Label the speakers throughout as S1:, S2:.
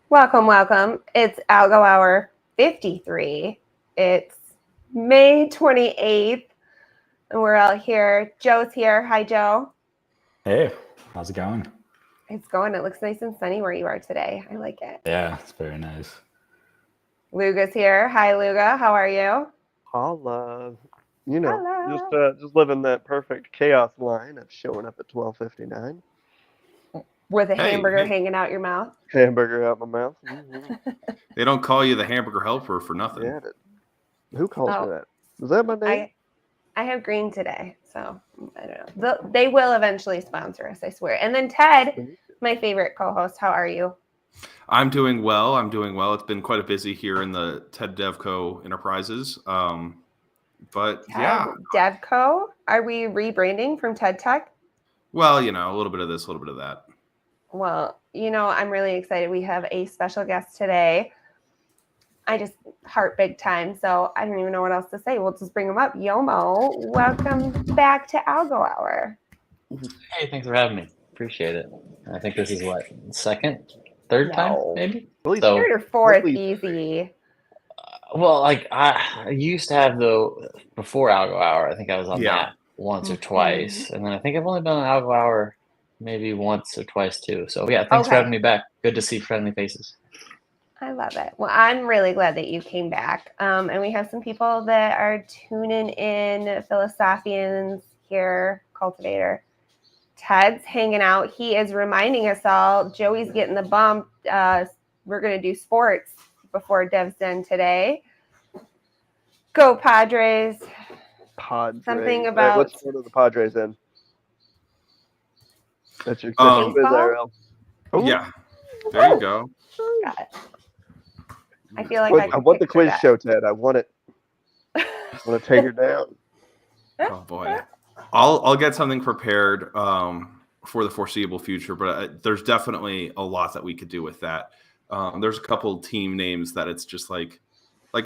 S1: Welcome, welcome. It's Algo Hour 53. It's May 28th, and we're out here. Joe's here. Hi, Joe.
S2: Hey, how's it going?
S1: It's going. It looks nice and sunny where you are today. I like it.
S2: Yeah, it's very nice.
S1: Luga's here. Hi, Luga. How are you?
S3: Holla.
S1: Hello.
S3: Just living that perfect chaos line of showing up at 12:59,
S1: With a
S4: Hey,
S1: hamburger
S4: hey.
S1: hanging out your mouth.
S3: hamburger out my mouth.
S4: They don't call you the hamburger helper for nothing.
S3: Yeah, who calls me
S1: Oh,
S3: that? Is that my name?
S1: I have green today, so I don't know. They will eventually sponsor us, I swear. And then Ted, my favorite co-host. How are you?
S4: I'm doing well. I'm doing well. It's been quite a busy here in the Ted Devco Enterprises. But
S1: Ted
S4: yeah,
S1: Devco. Are we rebranding from Ted Tech?
S4: well, a little bit of this, a little bit of that.
S1: Well, I'm really excited. We have a special guest today. I just heart big time, so I don't even know what else to say. We'll just bring him up. Yomo, welcome back to Algo Hour.
S2: Hey, thanks for having me. Appreciate it. I think this is what, third time,
S1: No.
S2: maybe?
S3: At least
S2: So,
S1: Third or fourth,
S3: least
S1: easy.
S2: well, like I used to have before Algo Hour, I think I was on
S4: Yeah.
S2: that once or twice. And then I think I've only been on Algo Hour maybe once or twice too. So yeah, thanks for
S1: Okay.
S2: having me back. Good to see friendly faces.
S1: I love it. Well, I'm really glad that you came back. And we have some people that are tuning in, Philosophians here, Cultivator. Ted's hanging out. He is reminding us all, Joey's getting the bump. We're going to do sports before Dev's done today. Go Padres.
S3: Padres.
S1: Something about
S3: what sport are the Padres in? That's your
S4: Um,
S3: quiz,
S1: Baseball?
S3: IRL. Ooh,
S4: Yeah, there you go.
S1: Got it. I feel like
S3: I want the
S1: picture
S3: quiz
S1: that.
S3: show, Ted. I want it. I want to take her down.
S4: Oh boy, I'll get something prepared for the foreseeable future, but there's definitely a lot that we could do with that. There's a couple team names that it's just like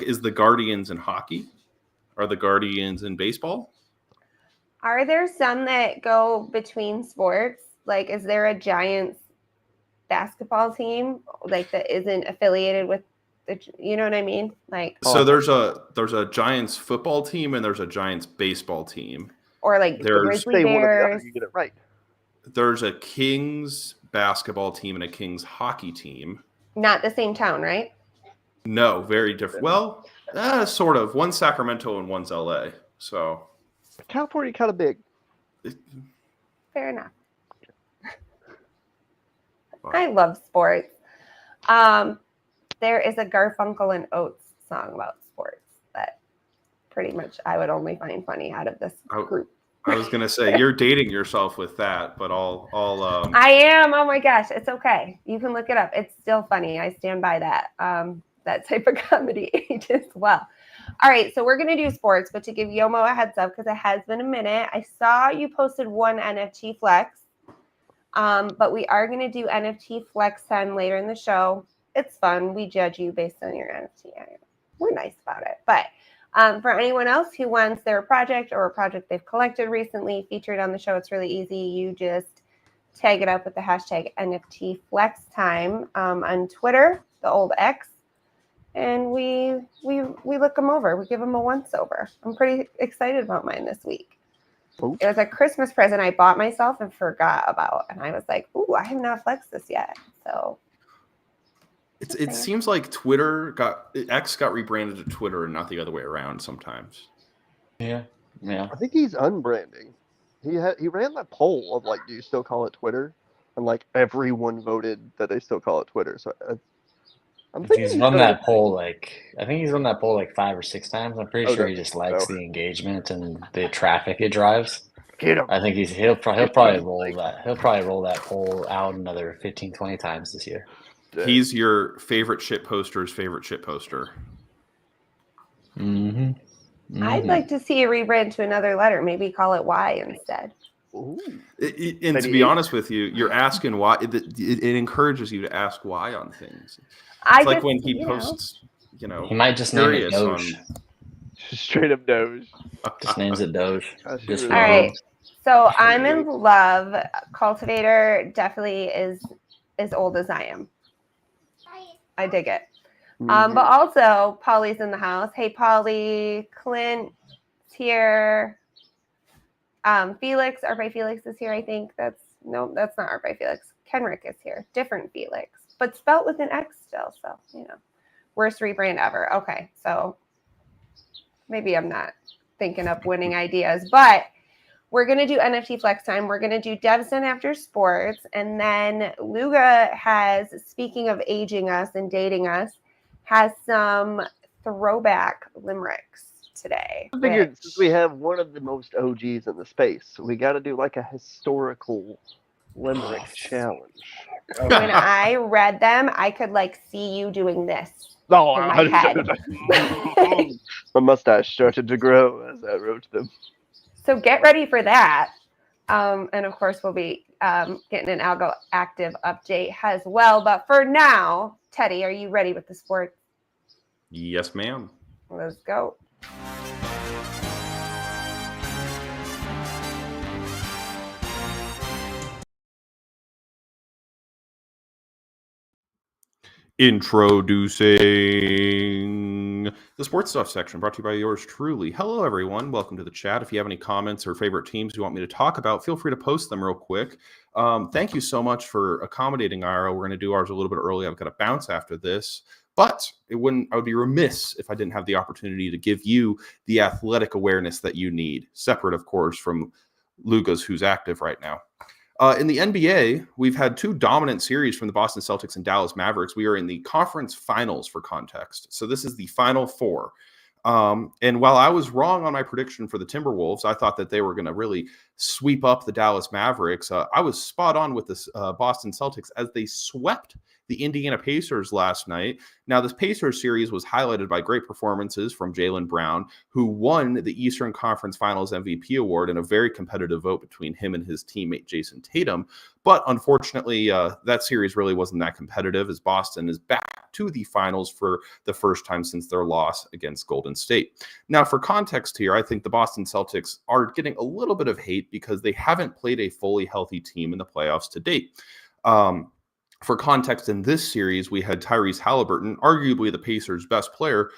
S4: is the Guardians in hockey? Are the Guardians in baseball?
S1: Are there some that go between sports? Like, is there a Giants basketball team like that isn't affiliated with you know what I mean? Like,
S4: So there's a Giants football team and there's a Giants baseball team.
S1: or like
S4: There's
S1: Grizzly
S3: Say one or the other,
S1: Bears.
S3: you get it right.
S4: there's a Kings basketball team and a Kings hockey team.
S1: Not the same town, right?
S4: No, very different. Well, sort of. One's Sacramento and one's LA. So
S3: California kind of big.
S1: Fair enough.
S4: Wow.
S1: I love sports. There is a Garfunkel and Oates song about sports that pretty much I would only find funny out of this group.
S4: I was gonna say you're dating yourself with that, but I'll
S1: I am. Oh my gosh, it's okay. You can look it up. It's still funny. I stand by that. That type of comedy age as well. All right, so we're gonna do sports, but to give Yomo a heads up because it has been a minute. I saw you posted one NFT flex, but we are gonna do NFT flex 10 later in the show. It's fun. We judge you based on your NFT. We're nice about it, but. For anyone else who wants their project or a project they've collected recently featured on the show, it's really easy. You just tag it up with the hashtag NFT Flex Time on Twitter, the old X, and we look them over. We give them a once over. I'm pretty excited about mine this week.
S3: Ooh.
S1: It was a Christmas present I bought myself and forgot about, and I was like, "Ooh, I have not flexed this yet." So.
S4: It seems like X got rebranded to Twitter and not the other way around sometimes.
S2: Yeah.
S3: I think he's unbranding. He ran that poll of like, do you still call it Twitter? And like everyone voted that they still call it Twitter. So I'm thinking
S2: He's run
S3: done
S2: that
S3: it.
S2: poll I think he's run that poll like 5 or 6 times. I'm pretty sure he just likes
S3: so.
S2: the engagement and the traffic it drives.
S3: Get him.
S2: I think he'll probably roll that. He'll probably roll that poll out another 15, 20 times this year.
S4: He's your favorite shit poster's favorite shit poster.
S2: Mm-hmm.
S1: I'd like to see a rebrand to another letter. Maybe call it Y instead.
S3: Ooh.
S4: And to be honest with you, you're asking why. It encourages you to ask why on things. It's like when he posts,
S2: he might just name it Doge.
S3: Straight up Doge.
S2: Just names it Doge. Just
S1: all right. So I'm in love. Cultivator definitely is as old as I am. I dig it.
S3: Mhm.
S1: But also, Polly's in the house. Hey, Polly. Clint's here. Felix, Art by Felix is here, I think. That's not Art by Felix. Kenrick is here. Different Felix, but spelt with an X still. So, worst rebrand ever. Okay, so maybe I'm not thinking up winning ideas, but we're going to do NFT Flex Time. We're going to do Devson after sports. And then Luga has, speaking of aging us and dating us, has some throwback limericks today.
S3: I figured since we have one of the most OGs in the space, we got to do like a historical limerick challenge.
S1: When I read them, I could see you doing this
S3: Oh,
S1: in my head.
S3: My mustache started to grow as I wrote them.
S1: So get ready for that. And of course, we'll be getting an Algo active update as well. But for now, Teddy, are you ready with the sport?
S4: Yes, ma'am.
S1: Let's go.
S4: Introducing the sports stuff section, brought to you by yours truly. Hello, everyone. Welcome to the chat. If you have any comments or favorite teams you want me to talk about, feel free to post them real quick. Thank you so much for accommodating Ira. We're going to do ours a little bit early. I've got to bounce after this, but I would be remiss if I didn't have the opportunity to give you the athletic awareness that you need, separate, of course, from Luga's, who's active right now. In the NBA, we've had two dominant series from the Boston Celtics and Dallas Mavericks. We are in the conference finals for context. So this is the final four. And while I was wrong on my prediction for the Timberwolves, I thought that they were going to really sweep up the Dallas Mavericks. I was spot on with this Boston Celtics as they swept the Indiana Pacers last night. Now, this Pacers series was highlighted by great performances from Jaylen Brown, who won the Eastern Conference Finals MVP award in a very competitive vote between him and his teammate Jason Tatum. But unfortunately, that series really wasn't that competitive, as Boston is back to the finals for the first time since their loss against Golden State. Now, for context here, I think the Boston Celtics are getting a little bit of hate because they haven't played a fully healthy team in the playoffs to date. For context, in this series, we had Tyrese Halliburton, arguably the Pacers' best player,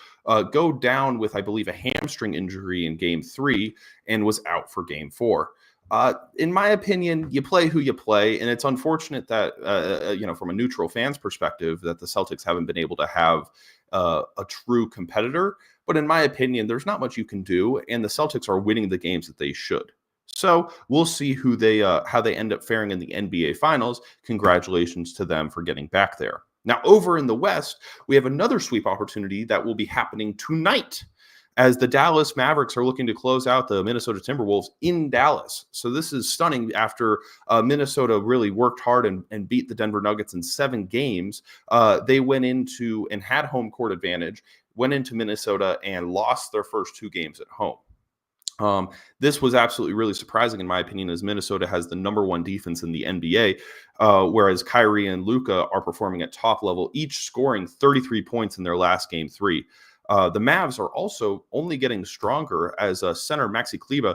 S4: go down with, I believe, a hamstring injury in Game 3 and was out for Game 4. In my opinion, you play who you play, and it's unfortunate that, from a neutral fan's perspective, that the Celtics haven't been able to have a true competitor. But in my opinion, there's not much you can do, and the Celtics are winning the games that they should. So we'll see how they end up faring in the NBA Finals. Congratulations to them for getting back there. Now, over in the West, we have another sweep opportunity that will be happening tonight, as the Dallas Mavericks are looking to close out the Minnesota Timberwolves in Dallas. So this is stunning after Minnesota really worked hard and beat the Denver Nuggets in 7 games. They went into and had home court advantage, went into Minnesota and lost their first 2 games at home. This was absolutely really surprising, in my opinion, as Minnesota has the number 1 defense in the NBA, whereas Kyrie and Luka are performing at top level, each scoring 33 points in their last Game 3. The Mavs are also only getting stronger as center Maxi Kleber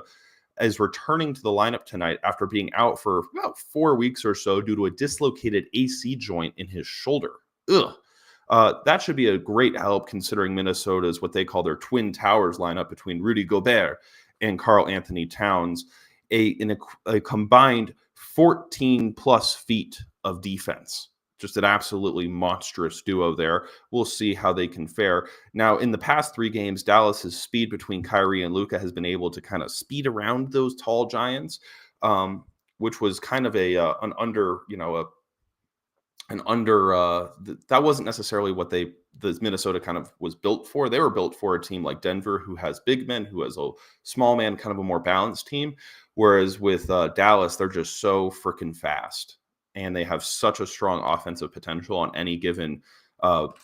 S4: is returning to the lineup tonight after being out for about 4 weeks or so due to a dislocated AC joint in his shoulder. That should be a great help, considering Minnesota's what they call their Twin Towers lineup between Rudy Gobert and Karl Anthony Towns, in a combined 14 plus feet of defense. Just an absolutely monstrous duo there. We'll see how they can fare. Now, in the past 3 games, Dallas's speed between Kyrie and Luka has been able to kind of speed around those tall giants, which was kind of that wasn't necessarily what the Minnesota kind of was built for. They were built for a team like Denver, who has big men, who has a small man, kind of a more balanced team. Whereas with Dallas, they're just so freaking fast, and they have such a strong offensive potential on any given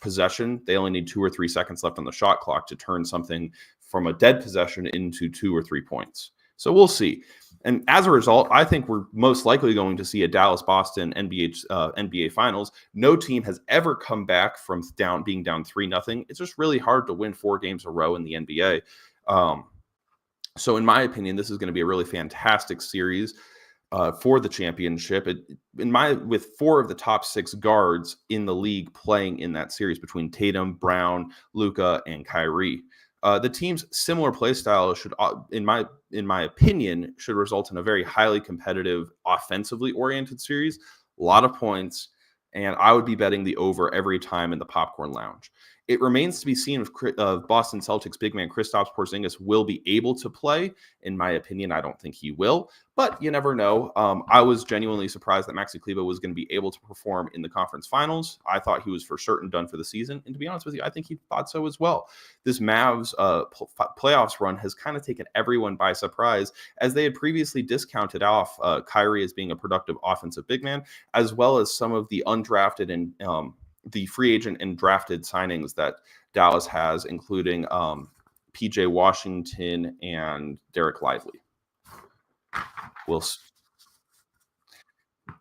S4: possession. They only need 2 or 3 seconds left on the shot clock to turn something from a dead possession into 2 or 3 points. So we'll see. And as a result, I think we're most likely going to see a Dallas-Boston NBA Finals. No team has ever come back from being down 3-0. It's just really hard to win 4 games in a row in the NBA. So in my opinion, this is going to be a really fantastic series. for the championship. With 4 of the top 6 guards in the league playing in that series between Tatum, Brown, Luka, and Kyrie. The team's similar play style should, in my opinion, should result in a very highly competitive, offensively oriented series. A lot of points, and I would be betting the over every time in the Popcorn Lounge. It remains to be seen if Boston Celtics big man Kristaps Porzingis will be able to play. In my opinion, I don't think he will, but you never know. I was genuinely surprised that Maxi Kleber was going to be able to perform in the conference finals. I thought he was for certain done for the season, and to be honest with you, I think he thought so as well. This Mavs playoffs run has kind of taken everyone by surprise, as they had previously discounted off Kyrie as being a productive offensive big man, as well as some of the undrafted and the free agent and drafted signings that Dallas has, including PJ Washington and Derek Lively.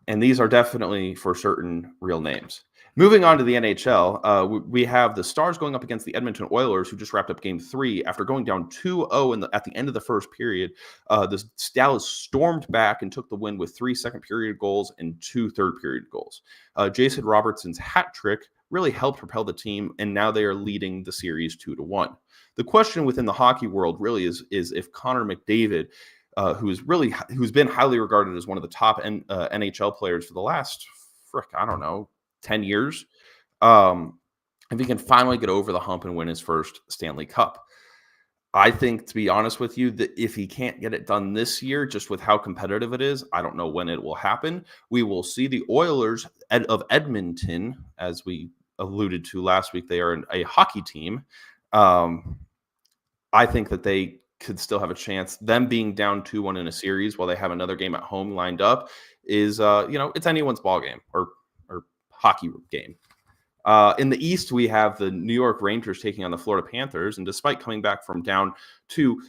S4: And these are definitely for certain real names. Moving on to the NHL, we have the Stars going up against the Edmonton Oilers, who just wrapped up Game 3 after going down 2-0 at the end of the first period. The Dallas stormed back and took the win with 3 second-period goals and 2 third-period goals. Jason Robertson's hat trick really helped propel the team, and now they are leading the series 2-1. The question within the hockey world really is if Connor McDavid, who's been highly regarded as one of the top NHL players for the last 10 years, if he can finally get over the hump and win his first Stanley Cup. I think, to be honest with you, that if he can't get it done this year, just with how competitive it is, I don't know when it will happen. We will see the Oilers of Edmonton, as we alluded to last week. They are a hockey team. I think that they could still have a chance. Them being down 2-1 in a series while they have another game at home lined up is, it's anyone's ball game or hockey game. In the East, we have the New York Rangers taking on the Florida Panthers, and despite coming back from down 2,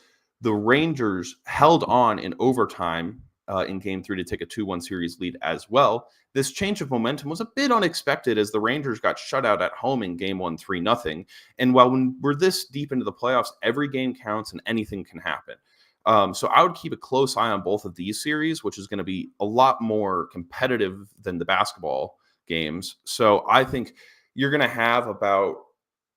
S4: the Rangers held on in overtime in Game 3 to take a 2-1 series lead as well. This change of momentum was a bit unexpected, as the Rangers got shut out at home in Game 1 3-0. And while we're this deep into the playoffs, every game counts and anything can happen. So I would keep a close eye on both of these series, which is going to be a lot more competitive than the basketball games. So I think you're going to have about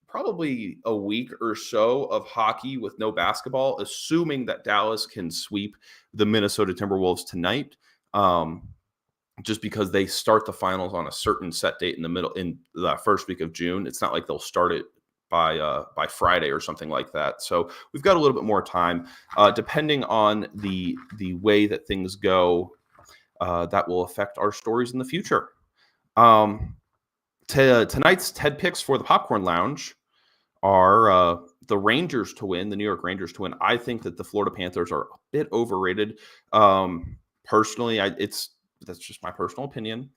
S4: probably a week or so of hockey with no basketball, assuming that Dallas can sweep the Minnesota Timberwolves tonight, just because they start the finals on a certain set date in the first week of June. It's not like they'll start it by Friday or something like that. So we've got a little bit more time, depending on the way that things go. That will affect our stories in the future. Tonight's TED picks for the Popcorn Lounge are the Rangers to win, the New York Rangers to win. I think that the Florida Panthers are a bit overrated. Personally, that's just my personal opinion.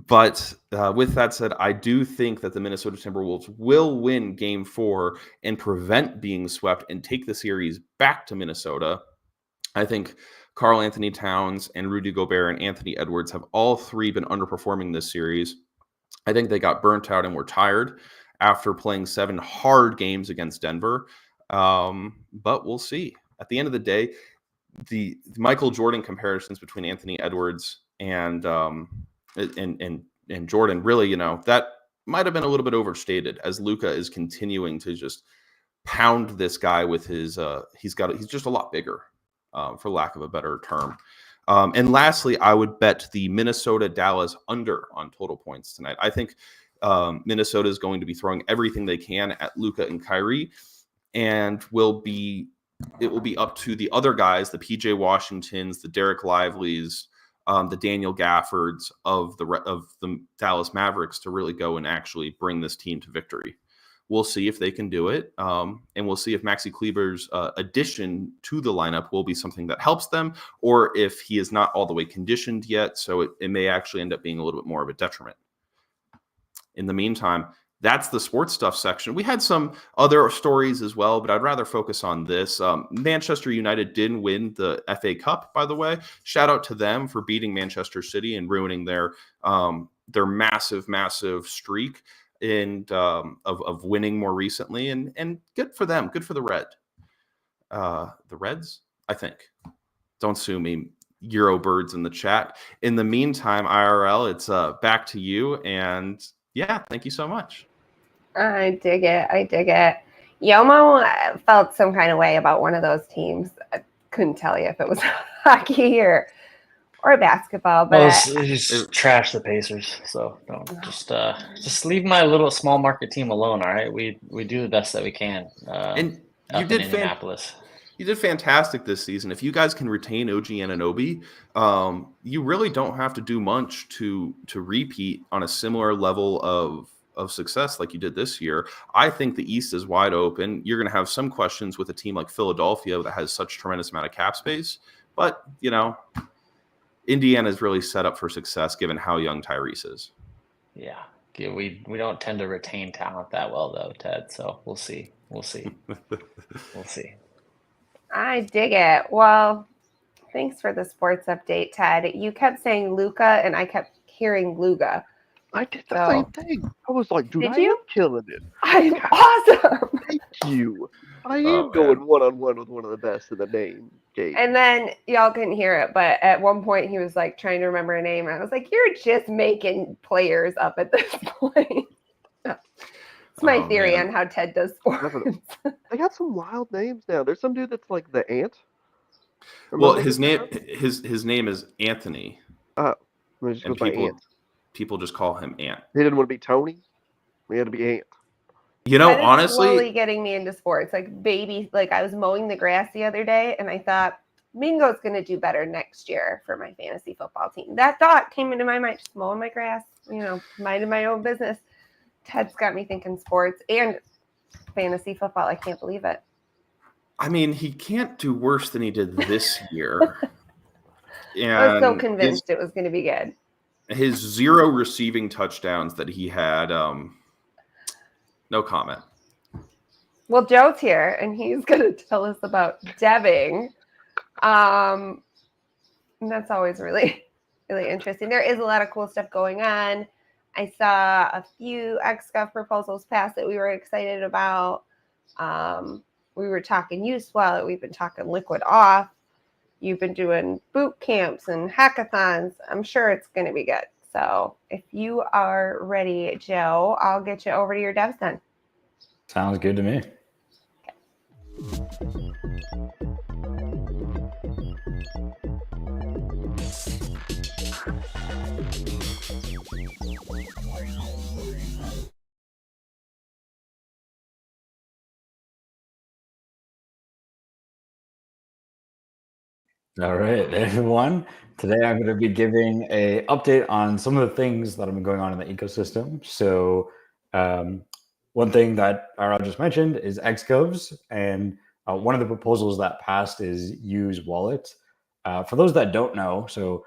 S4: But with that said, I do think that the Minnesota Timberwolves will win Game 4 and prevent being swept and take the series back to Minnesota. I think Karl Anthony Towns and Rudy Gobert and Anthony Edwards have all three been underperforming this series. I think they got burnt out and were tired after playing 7 hard games against Denver. But we'll see. At the end of the day, the Michael Jordan comparisons between Anthony Edwards and Jordan, really, that might have been a little bit overstated, as Luka is continuing to just pound this guy with his he's just a lot bigger, for lack of a better term. And lastly, I would bet the Minnesota Dallas under on total points tonight. I think Minnesota is going to be throwing everything they can at Luka and Kyrie, and it will be up to the other guys, the PJ Washingtons, the Derek Lively's, the Daniel Gaffords of the Dallas Mavericks to really go and actually bring this team to victory. We'll see if they can do it, and we'll see if Maxi Kleber's addition to the lineup will be something that helps them, or if he is not all the way conditioned yet, so it may actually end up being a little bit more of a detriment. In the meantime, that's the sports stuff section. We had some other stories as well, but I'd rather focus on this. Manchester United did win the FA Cup, by the way. Shout out to them for beating Manchester City and ruining their massive, massive streak and of winning more recently. And good for them. Good for the Reds, I think. don't sue me, Eurobirds in the chat. In the meantime, IRL, it's back to you. And yeah, thank you so much.
S1: I dig it. I dig it. Yomo felt some kind of way about one of those teams. I couldn't tell you if it was hockey or basketball, but
S2: Well, just trash the Pacers. So don't just leave my little small market team alone. All right, we do the best that we can.
S4: And you
S2: up in
S4: did
S2: Indianapolis.
S4: You did fantastic this season. If you guys can retain OG Anunoby, you really don't have to do much to repeat on a similar level of success like you did this year. I think the East is wide open. You're going to have some questions with a team like Philadelphia that has such tremendous amount of cap space, but Indiana is really set up for success given how young Tyrese is.
S2: Yeah, we don't tend to retain talent that well though, Ted. So we'll see. We'll see.
S1: I dig it. Well, thanks for the sports update, Ted. You kept saying Luca, and I kept hearing Luga.
S3: I did the same thing. I was like, dude,
S1: Did
S3: I
S1: you?
S3: am killing it.
S1: I'm awesome.
S3: Thank you. I
S4: Oh,
S3: am going one-on-one with one of the best in the name game.
S1: And then y'all couldn't hear it, but at one point he was like trying to remember a name. And I was like, you're just making players up at this point. It's my theory on how Ted does sports.
S3: They got some wild names now. There's some dude that's like the Ant.
S4: Well, his name is Anthony.
S3: Oh, just
S4: and people just call him Ant.
S3: He didn't want to be Tony. He had to be Ant.
S4: Honestly,
S1: slowly getting me into sports. Like I was mowing the grass the other day, and I thought Mingo's going to do better next year for my fantasy football team. That thought came into my mind. Just mowing my grass, minding my own business. Ted's got me thinking sports and fantasy football. I can't believe it.
S4: I mean, he can't do worse than he did this year. And
S1: I was so convinced it was going to be good.
S4: His 0 receiving touchdowns that he had, no comment.
S1: Well, Joe's here, and he's going to tell us about debbing. And that's always really, really interesting. There is a lot of cool stuff going on. I saw a few XGov proposals pass that we were excited about. We were talking use wallet. We've been talking liquid off. You've been doing boot camps and hackathons. I'm sure it's going to be good. So if you are ready, Joe, I'll get you over to your devs then.
S5: Sounds good to me. All right, everyone. Today I'm going to be giving an update on some of the things that have been going on in the ecosystem. So one thing that Ara just mentioned is XGovs, and one of the proposals that passed is Use Wallet. For those that don't know, so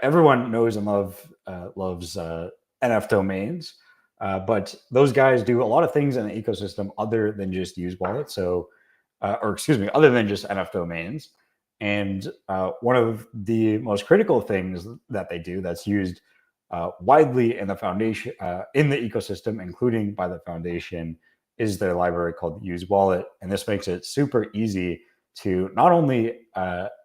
S5: everyone knows and loves NF domains, but those guys do a lot of things in the ecosystem other than just Use Wallet. So, other than just NF domains. And one of the most critical things that they do that's used widely in the foundation, in the ecosystem, including by the foundation, is their library called Use Wallet. And this makes it super easy to not only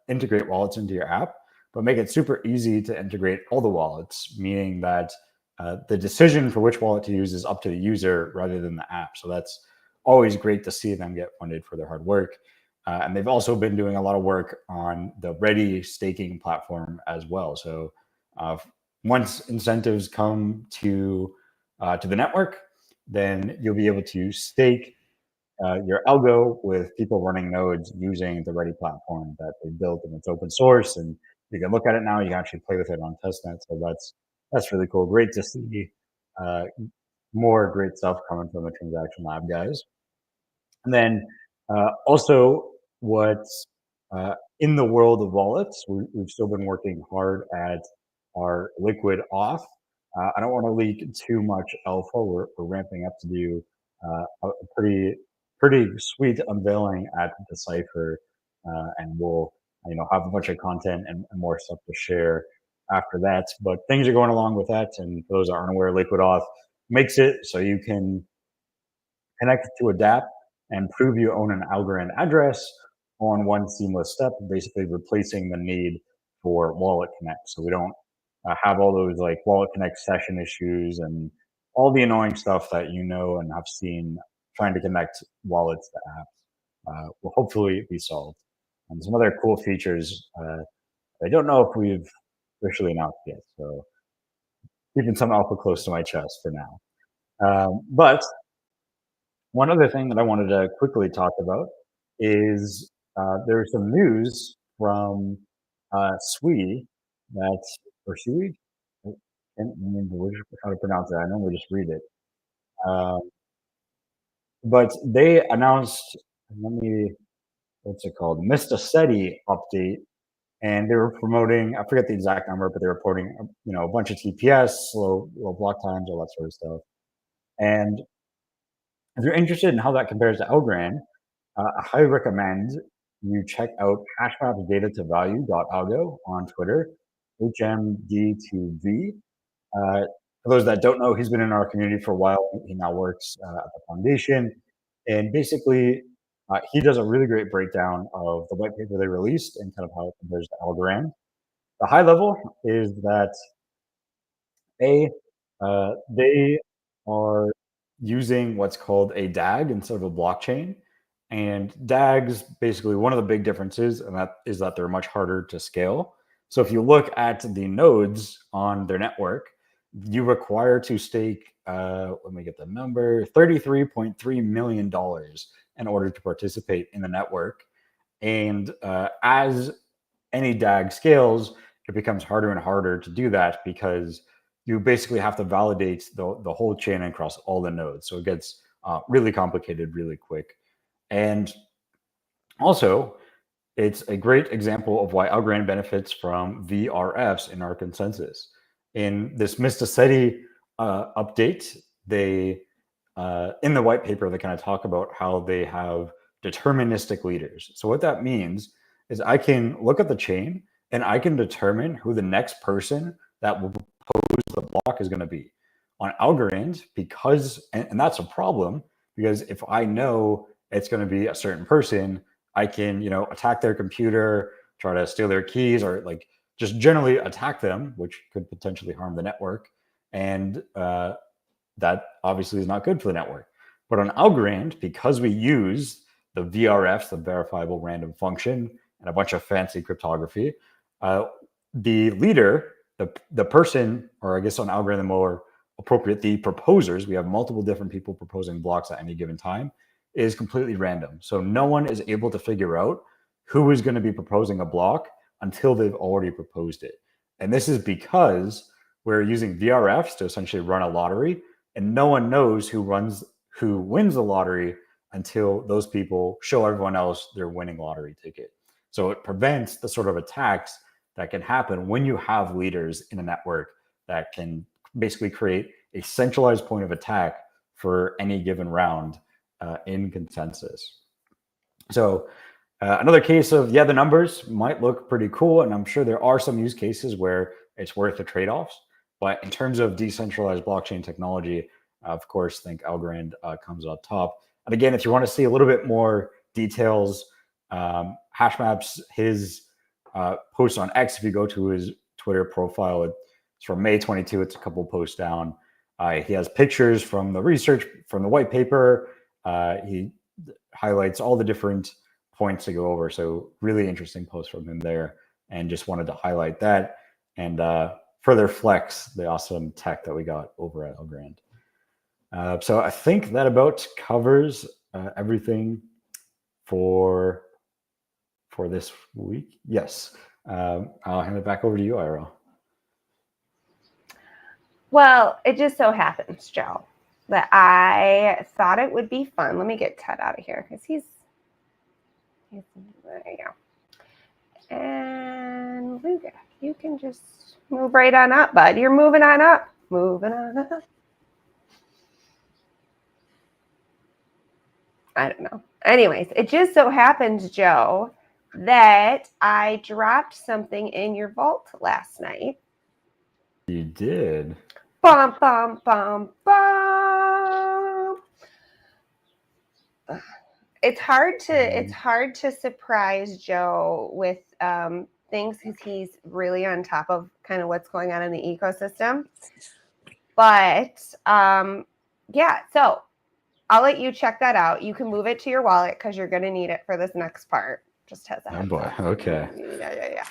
S5: integrate wallets into your app, but make it super easy to integrate all the wallets, meaning that the decision for which wallet to use is up to the user rather than the app. So that's always great to see them get funded for their hard work. And they've also been doing a lot of work on the Ready staking platform as well. So once incentives come to the network, then you'll be able to stake your Algo with people running nodes using the Ready platform that they built, and it's open source. And you can look at it now. You can actually play with it on testnet. So that's really cool. Great to see more great stuff coming from the Transaction Lab guys. And then also what's in the world of wallets, we've still been working hard at our liquid off. I don't want to leak too much alpha. We're ramping up to do a pretty sweet unveiling at Decipher, and we'll have a bunch of content and more stuff to share after that. But things are going along with that, and for those that aren't aware, liquid auth makes it so you can connect to a DApp and prove you own an Algorand address all-in-one seamless step, basically replacing the need for Wallet Connect. So we don't have all those like Wallet Connect session issues and all the annoying stuff that you know and have seen trying to connect wallets to apps will hopefully be solved. And some other cool features I don't know if we've officially announced yet, so keeping some alpha close to my chest for now. But one other thing that I wanted to quickly talk about is there's some news from Sui that, or Sui? I can't remember how to pronounce it. I normally just read it. Um, but they announced, let me, what's it called? Mr. SETI update. And they were promoting, I forget the exact number, but they were reporting, a bunch of TPS, low block times, all that sort of stuff. And if you're interested in how that compares to Algorand, I highly recommend you check out hashmapsdata2value.algo on Twitter, HMD2V. For those that don't know, he's been in our community for a while. He now works at the foundation. And basically, he does a really great breakdown of the white paper they released and kind of how it compares to Algorand. The high level is that they are using what's called a DAG instead of a blockchain. And DAGs, basically, one of the big differences, and that is that they're much harder to scale. So if you look at the nodes on their network, you require to stake, let me get the number, $33.3 million in order to participate in the network. And as any DAG scales, it becomes harder and harder to do that because you basically have to validate the whole chain across all the nodes. So it gets really complicated really quick. And also, it's a great example of why Algorand benefits from VRFs in our consensus. In this Mr. SETI update, they in the white paper, they kind of talk about how they have deterministic leaders. So what that means is I can look at the chain and I can determine who the next person that will propose the block is going to be. On Algorand, because, and that's a problem, because if I know it's going to be a certain person, I can, attack their computer, try to steal their keys, or like just generally attack them, which could potentially harm the network. And that obviously is not good for the network. But on Algorand, because we use the VRFs, the verifiable random function, and a bunch of fancy cryptography, the leader, the person, or I guess on Algorand, the more appropriate, the proposers, we have multiple different people proposing blocks at any given time, is completely random. So no one is able to figure out who is going to be proposing a block until they've already proposed it. And this is because we're using VRFs to essentially run a lottery, and no one knows who wins the lottery until those people show everyone else their winning lottery ticket. So it prevents the sort of attacks that can happen when you have leaders in a network that can basically create a centralized point of attack for any given round in consensus. So another case of, the numbers might look pretty cool, and I'm sure there are some use cases where it's worth the trade-offs. But in terms of decentralized blockchain technology, of course, think Algorand comes on top. And again, if you want to see a little bit more details, Hashmaps, his post on X, if you go to his Twitter profile, it's from May 22. It's a couple posts down. He has pictures from the research, from the white paper. He highlights all the different points to go over. So really interesting post from him there. And just wanted to highlight that and further flex the awesome tech that we got over at Algorand. So I think that about covers everything for this week. Yes. I'll hand it back over to you, Ira.
S1: Well, it just so happens, Joe, that I thought it would be fun. Let me get Ted out of here because he's there you go. And Luga, you can just move right on up, bud. You're moving on up. Moving on up. I don't know. Anyways, it just so happens, Joe, that I dropped something in your vault last night.
S5: You did.
S1: Bum, bum, bum, bum. it's hard to surprise Joe with things because he's really on top of kind of what's going on in the ecosystem. But yeah, so I'll let you check that out. You can move it to your wallet because you're going to need it for this next part. Just as a heads up.
S5: Okay.
S1: Yeah.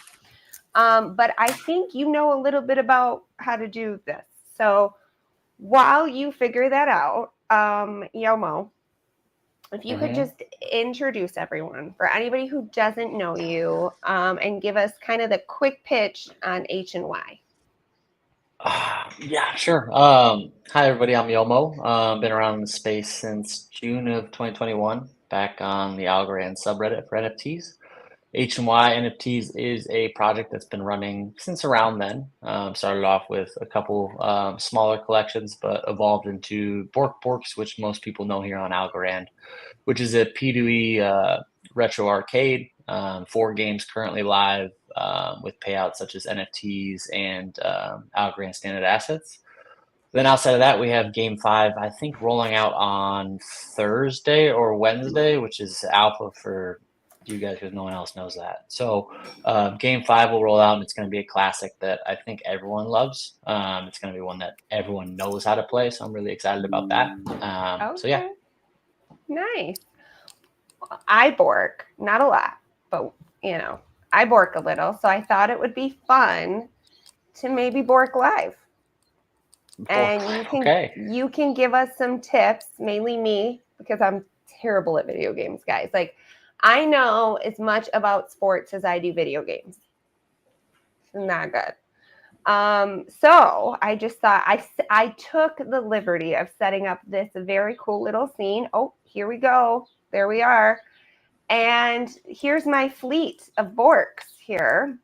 S1: But I think you know a little bit about how to do this. So while you figure that out, Yomo, if you could just introduce everyone for anybody who doesn't know you, and give us kind of the quick pitch on H&Y.
S2: Yeah, sure. Hi, everybody. I'm Yomo. Been around the space since June of 2021, back on the Algo subreddit for NFTs. H&Y NFTs is a project that's been running since around then. Started off with a couple smaller collections, but evolved into Borks, which most people know here on Algorand, which is a P2E retro arcade. 4 games currently live with payouts such as NFTs and Algorand standard assets. Then outside of that, we have Game 5, I think, rolling out on Thursday or Wednesday, which is alpha for you guys because no one else knows that. So Game 5 will roll out, and it's going to be a classic that I think everyone loves. It's going to be one that everyone knows how to play, so I'm really excited about that. So yeah.
S1: Nice. I bork, not a lot, but I bork a little, so I thought it would be fun to maybe bork live. And you can give us some tips, mainly me, because I'm terrible at video games, guys. Like, I know as much about sports as I do video games. It's not good. So I just thought I took the liberty of setting up this very cool little scene. Oh, here we go. There we are. And here's my fleet of borks here.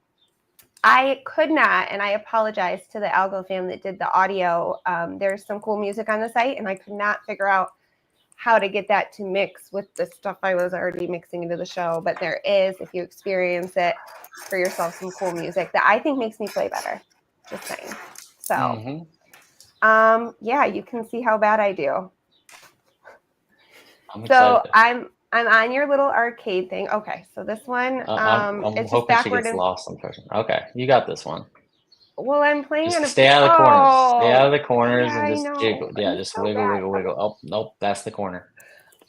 S1: I could not, and I apologize to the Algo fam that did the audio. There's some cool music on the site, and I could not figure out how to get that to mix with the stuff I was already mixing into the show. But there is, if you experience it for yourself, some cool music that I think makes me play better. Just saying. So, yeah, you can see how bad I do.
S2: I'm excited.
S1: So I'm on your little arcade thing. Okay, so this one,
S2: I'm
S1: it's just
S2: hoping she
S1: backward.
S2: gets lost in person. Okay, you got this one.
S1: Well, I'm playing
S2: Just
S1: on a.
S2: stay out of the corners. Stay out of the
S1: Oh,
S2: corners
S1: yeah,
S2: and
S1: I
S2: just
S1: know.
S2: jiggle. Yeah,
S1: I'm
S2: just
S1: so
S2: wiggle,
S1: bad.
S2: wiggle. Oh, nope, that's the corner.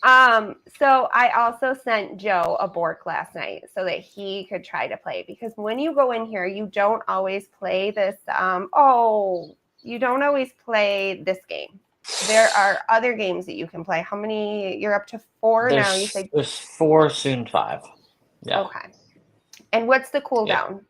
S1: So I also sent Joe a bork last night so that he could try to play, because when you go in here, you don't always play this. You don't always play this game. There are other games that you can play. How many? You're up to 4 now. You said
S2: there's 4, soon 5. Yeah.
S1: Okay. And what's the cooldown?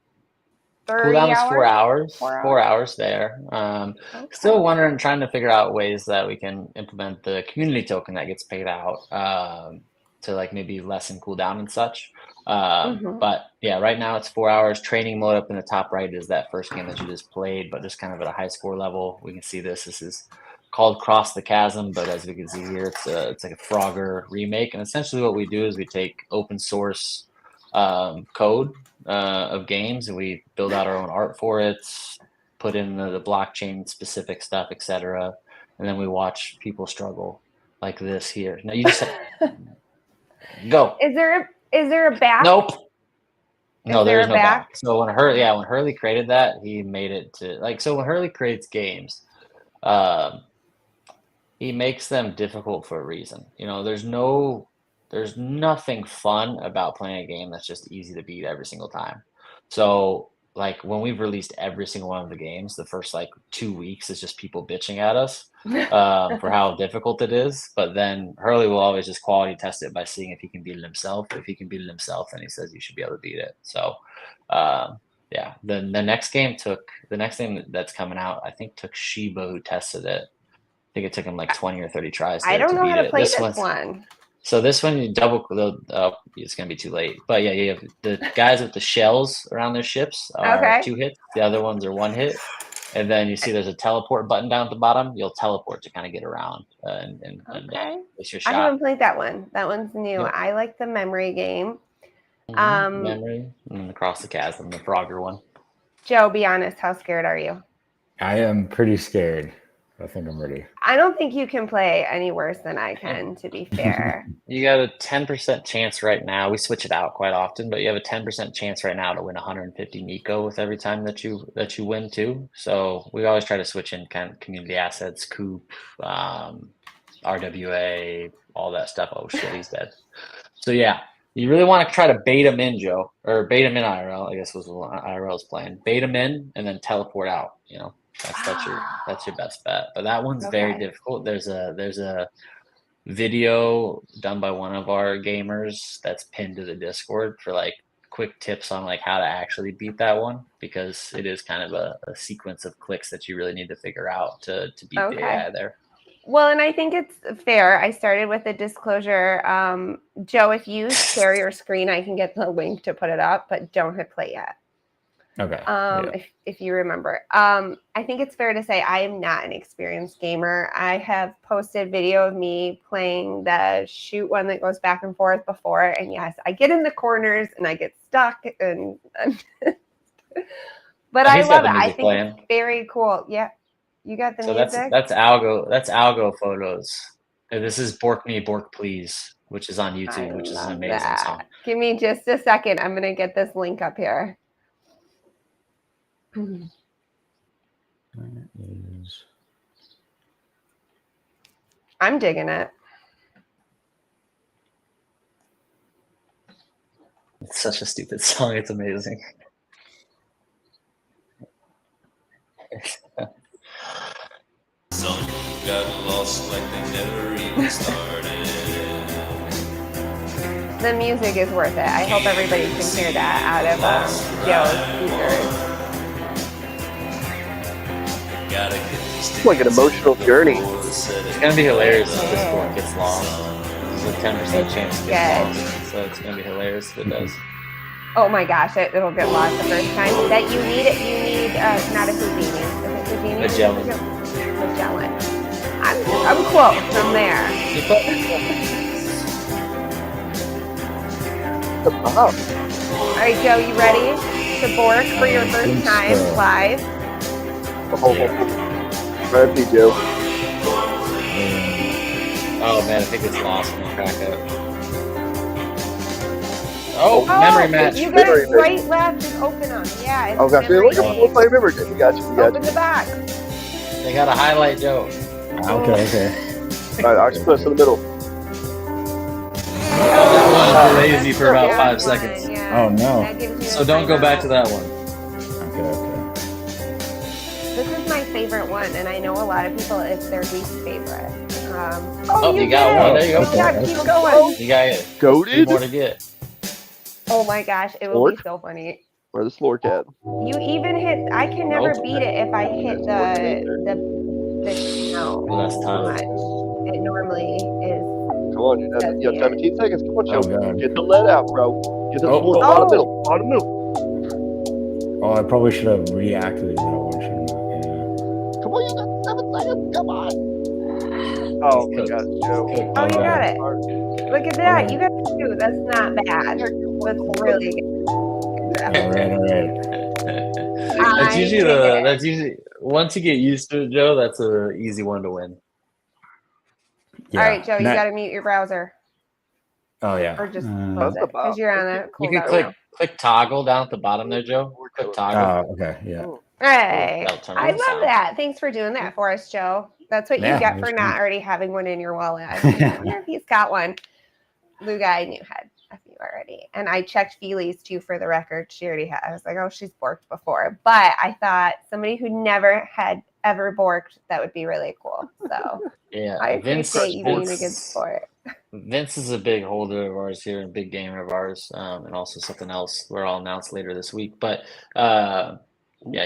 S1: 30
S2: Cooldown is
S1: hours?
S2: 4 hours.
S1: 4
S2: 4 hours there.
S1: Okay.
S2: Still wondering, trying to figure out ways that we can implement the community token that gets paid out to like maybe lessen cooldown and such. But yeah, right now it's 4 hours. Training mode up in the top right is that first game that you just played, but just kind of at a high score level. We can see this. This is called Cross the Chasm, but as we can see here, it's like a Frogger remake. And essentially what we do is we take open source code of games, and we build out our own art for it, put in the blockchain specific stuff, etc., and then we watch people struggle like this here. Now you just go.
S1: Is there a back?
S2: Nope. No,
S1: Is there
S2: there's
S1: a
S2: no back.
S1: back?
S2: So when Hurley created that, he made it to so when Hurley creates games, he makes them difficult for a reason. There's nothing fun about playing a game that's just easy to beat every single time. So like when we've released every single one of the games, the first like 2 weeks is just people bitching at us for how difficult it is. But then Hurley will always just quality test it by seeing if he can beat it himself. If he can beat it himself, then he says you should be able to beat it. So yeah, the next game that's coming out, I think took Shiba, who tested it. I think it took him like 20 or 30 tries to
S1: I don't
S2: to
S1: know
S2: beat
S1: how to
S2: it.
S1: play
S2: This
S1: this
S2: one.
S1: one.
S2: So this one, you it's going to be too late. But yeah, you have the guys with the shells around their ships are
S1: Okay.
S2: 2 hits. The other ones are 1 hit. And then you see there's a teleport button down at the bottom. You'll teleport to kind of get around and place your shot.
S1: I haven't played that one. That one's new.
S2: Yep.
S1: I like the memory game.
S2: Memory and then Across the Chasm, the Frogger one.
S1: Joe, be honest. How scared are you?
S5: I am pretty scared. I think I'm ready.
S1: I don't think you can play any worse than I can, to be fair.
S2: You got a 10% chance right now. We switch it out quite often, but you have a 10% chance right now to win 150 Nico with every time that you win too. So we always try to switch in kind of community assets, Coop, RWA, all that stuff. Oh shit, he's dead. So yeah, you really want to try to bait him in, Joe, or bait him in IRL. I guess was what IRL's playing. Bait him in and then teleport out. You know, that's your best bet. But that one's very
S1: Okay.
S2: difficult. There's a video done by one of our gamers that's pinned to the Discord for like quick tips on like how to actually beat that one, because it is kind of a sequence of clicks that you really need to figure out to beat the
S1: Okay.
S2: AI there.
S1: Well, and I think it's fair. I started with a disclosure. Joe, if you share your screen, I can get the link to put it up, but don't hit play yet.
S5: Okay. Yeah.
S1: If you remember. I think it's fair to say I am not an experienced gamer. I have posted video of me playing the shoot one that goes back and forth before, and yes, I get in the corners and I get stuck, and but I
S2: He's got
S1: love
S2: the
S1: it. I
S2: music
S1: think
S2: playing.
S1: it's very cool. Yeah, you got the
S2: So
S1: music.
S2: that's Algo photos. And this is Bork Me Bork Please, which is on YouTube, which is an
S1: love
S2: amazing
S1: that.
S2: song.
S1: Give me just a second. I'm gonna get this link up here. I'm digging it.
S2: It's such a stupid song. It's amazing.
S6: Some got lost like they never even started.
S1: The music is worth it. I hope everybody can hear that out of Joe's speakers.
S6: Gotta get these
S3: It's like an emotional journey.
S2: It's gonna be hilarious if this one gets lost. There's a 10% chance it gets lost, so it's gonna be hilarious if it does.
S1: Oh my gosh, it'll get lost the first time. That you need it. You need not a Houdini. Is it Houdini?
S2: Magellan.
S1: Magellan. I'm close. I'm there.
S3: Oh,
S1: All right, Joe, you ready to bork for your first time live?
S3: Right, Joe.
S2: Oh man, I think it's lost when I crack up. Oh, memory match.
S1: You got
S3: Memory
S1: it
S3: match.
S1: right, left, and open them. Yeah. It's
S3: Oh gosh,
S1: memory
S3: look at
S1: match.
S3: full play memory. We got you. We got
S1: Open
S3: you.
S1: the box.
S2: They got a highlight Joe.
S5: Okay.
S3: All right, Octopus in the middle.
S2: That was lazy for about
S1: Yeah,
S2: 5
S1: one,
S2: seconds.
S1: yeah.
S5: Oh, no.
S1: That gives you
S2: So
S1: a
S2: don't go back
S1: timeout.
S2: to that one.
S5: Okay.
S1: This is my favorite one, and I know a lot of people, it's their least favorite.
S2: Oh, you got
S1: did
S2: one.
S1: it.
S2: There you go.
S1: Good job. Keep going.
S2: You got it.
S3: Goated?
S2: 2 more to get.
S1: Oh my gosh, it will be
S3: Slork?
S1: so funny.
S3: Where the Slork at?
S1: You even hit. I can never beat it if I hit the count
S2: Well, that's
S1: too
S2: tough.
S1: much. It normally is.
S3: Come on, you have 17 seconds. Come on, Joe.
S5: Oh, God.
S3: Get the lead out, bro. Get the Slork.
S1: oh.
S3: Bottom middle. Bottom middle.
S5: Oh, I probably should have reactivated that one, shouldn't I? Yeah.
S3: Come on, you got 7 seconds. Come on. Oh my God, Joe.
S1: Oh, you got it. Look at that. You got 2. That's not bad. That's really good.
S5: All right.
S2: That's usually once you get used to it, Joe, that's an easy one to win.
S5: Yeah.
S1: All right, Joe, you
S5: Net-
S1: got to mute your browser
S5: Oh, yeah.
S1: or just
S5: Uh,
S1: close it
S3: the
S1: because you're on a
S2: You
S1: cooldown
S2: can
S1: now.
S2: click toggle down at the bottom there, Joe. Click toggle.
S5: Oh, okay. Yeah.
S1: Hey,
S2: That'll turn
S1: I
S2: on the
S1: love
S2: sound.
S1: that. Thanks for doing that for us, Joe. That's what you
S5: Yeah,
S1: get
S5: it
S1: for
S5: was
S1: not
S5: fun.
S1: already having one in your wallet. I wonder if he's got one. Blue guy knew had a few already. And I checked Feely's too for the record. She already had. I was like, oh, she's borked before. But I thought somebody who never had ever borked, that would be really cool. So
S2: Yeah,
S1: I appreciate you being a good sport.
S2: Vince is a big holder of ours here, a big gamer of ours, and also something else we're all announced later this week. But yeah,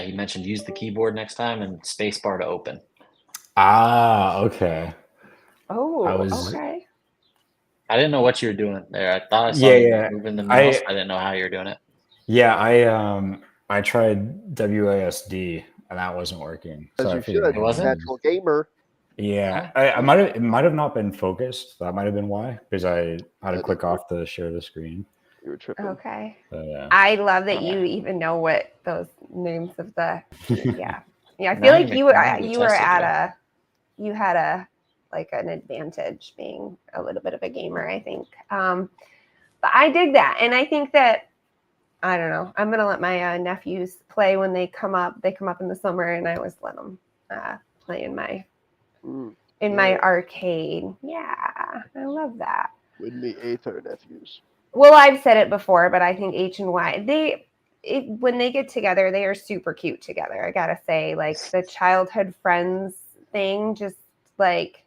S2: he mentioned use the keyboard next time and spacebar to open.
S5: Ah, okay.
S1: Oh,
S5: was-
S1: okay.
S2: I didn't know what you were doing there. I thought I saw
S5: Yeah,
S2: you
S5: yeah.
S2: moving the mouse.
S5: I-
S2: I didn't know how you were doing it.
S5: Yeah, I tried WASD and that wasn't working.
S3: As
S5: I
S3: you
S5: figured
S3: should.
S2: It wasn't?
S3: Natural gamer.
S5: Yeah, it might have not been focused. That might have been why, because I had to click off to share the screen.
S3: You were tripping.
S1: Okay.
S5: So, yeah.
S1: I love that you even know what those names of the yeah. Yeah, I
S2: Now
S1: feel like
S2: you
S1: you
S2: make-
S1: were
S2: now you
S1: you were
S2: test it,
S1: at
S2: Joe.
S1: a you had an advantage being a little bit of a gamer, I think. But I dig that. And I think that, I don't know, I'm going to let my nephews play when they come up. They come up in the summer, and I always let them play in my arcade. Yeah, I love that.
S3: When the Aether nephews.
S1: Well, I've said it before, but I think H and Y, when they get together, they are super cute together. I gotta say, like the childhood friends thing, just like,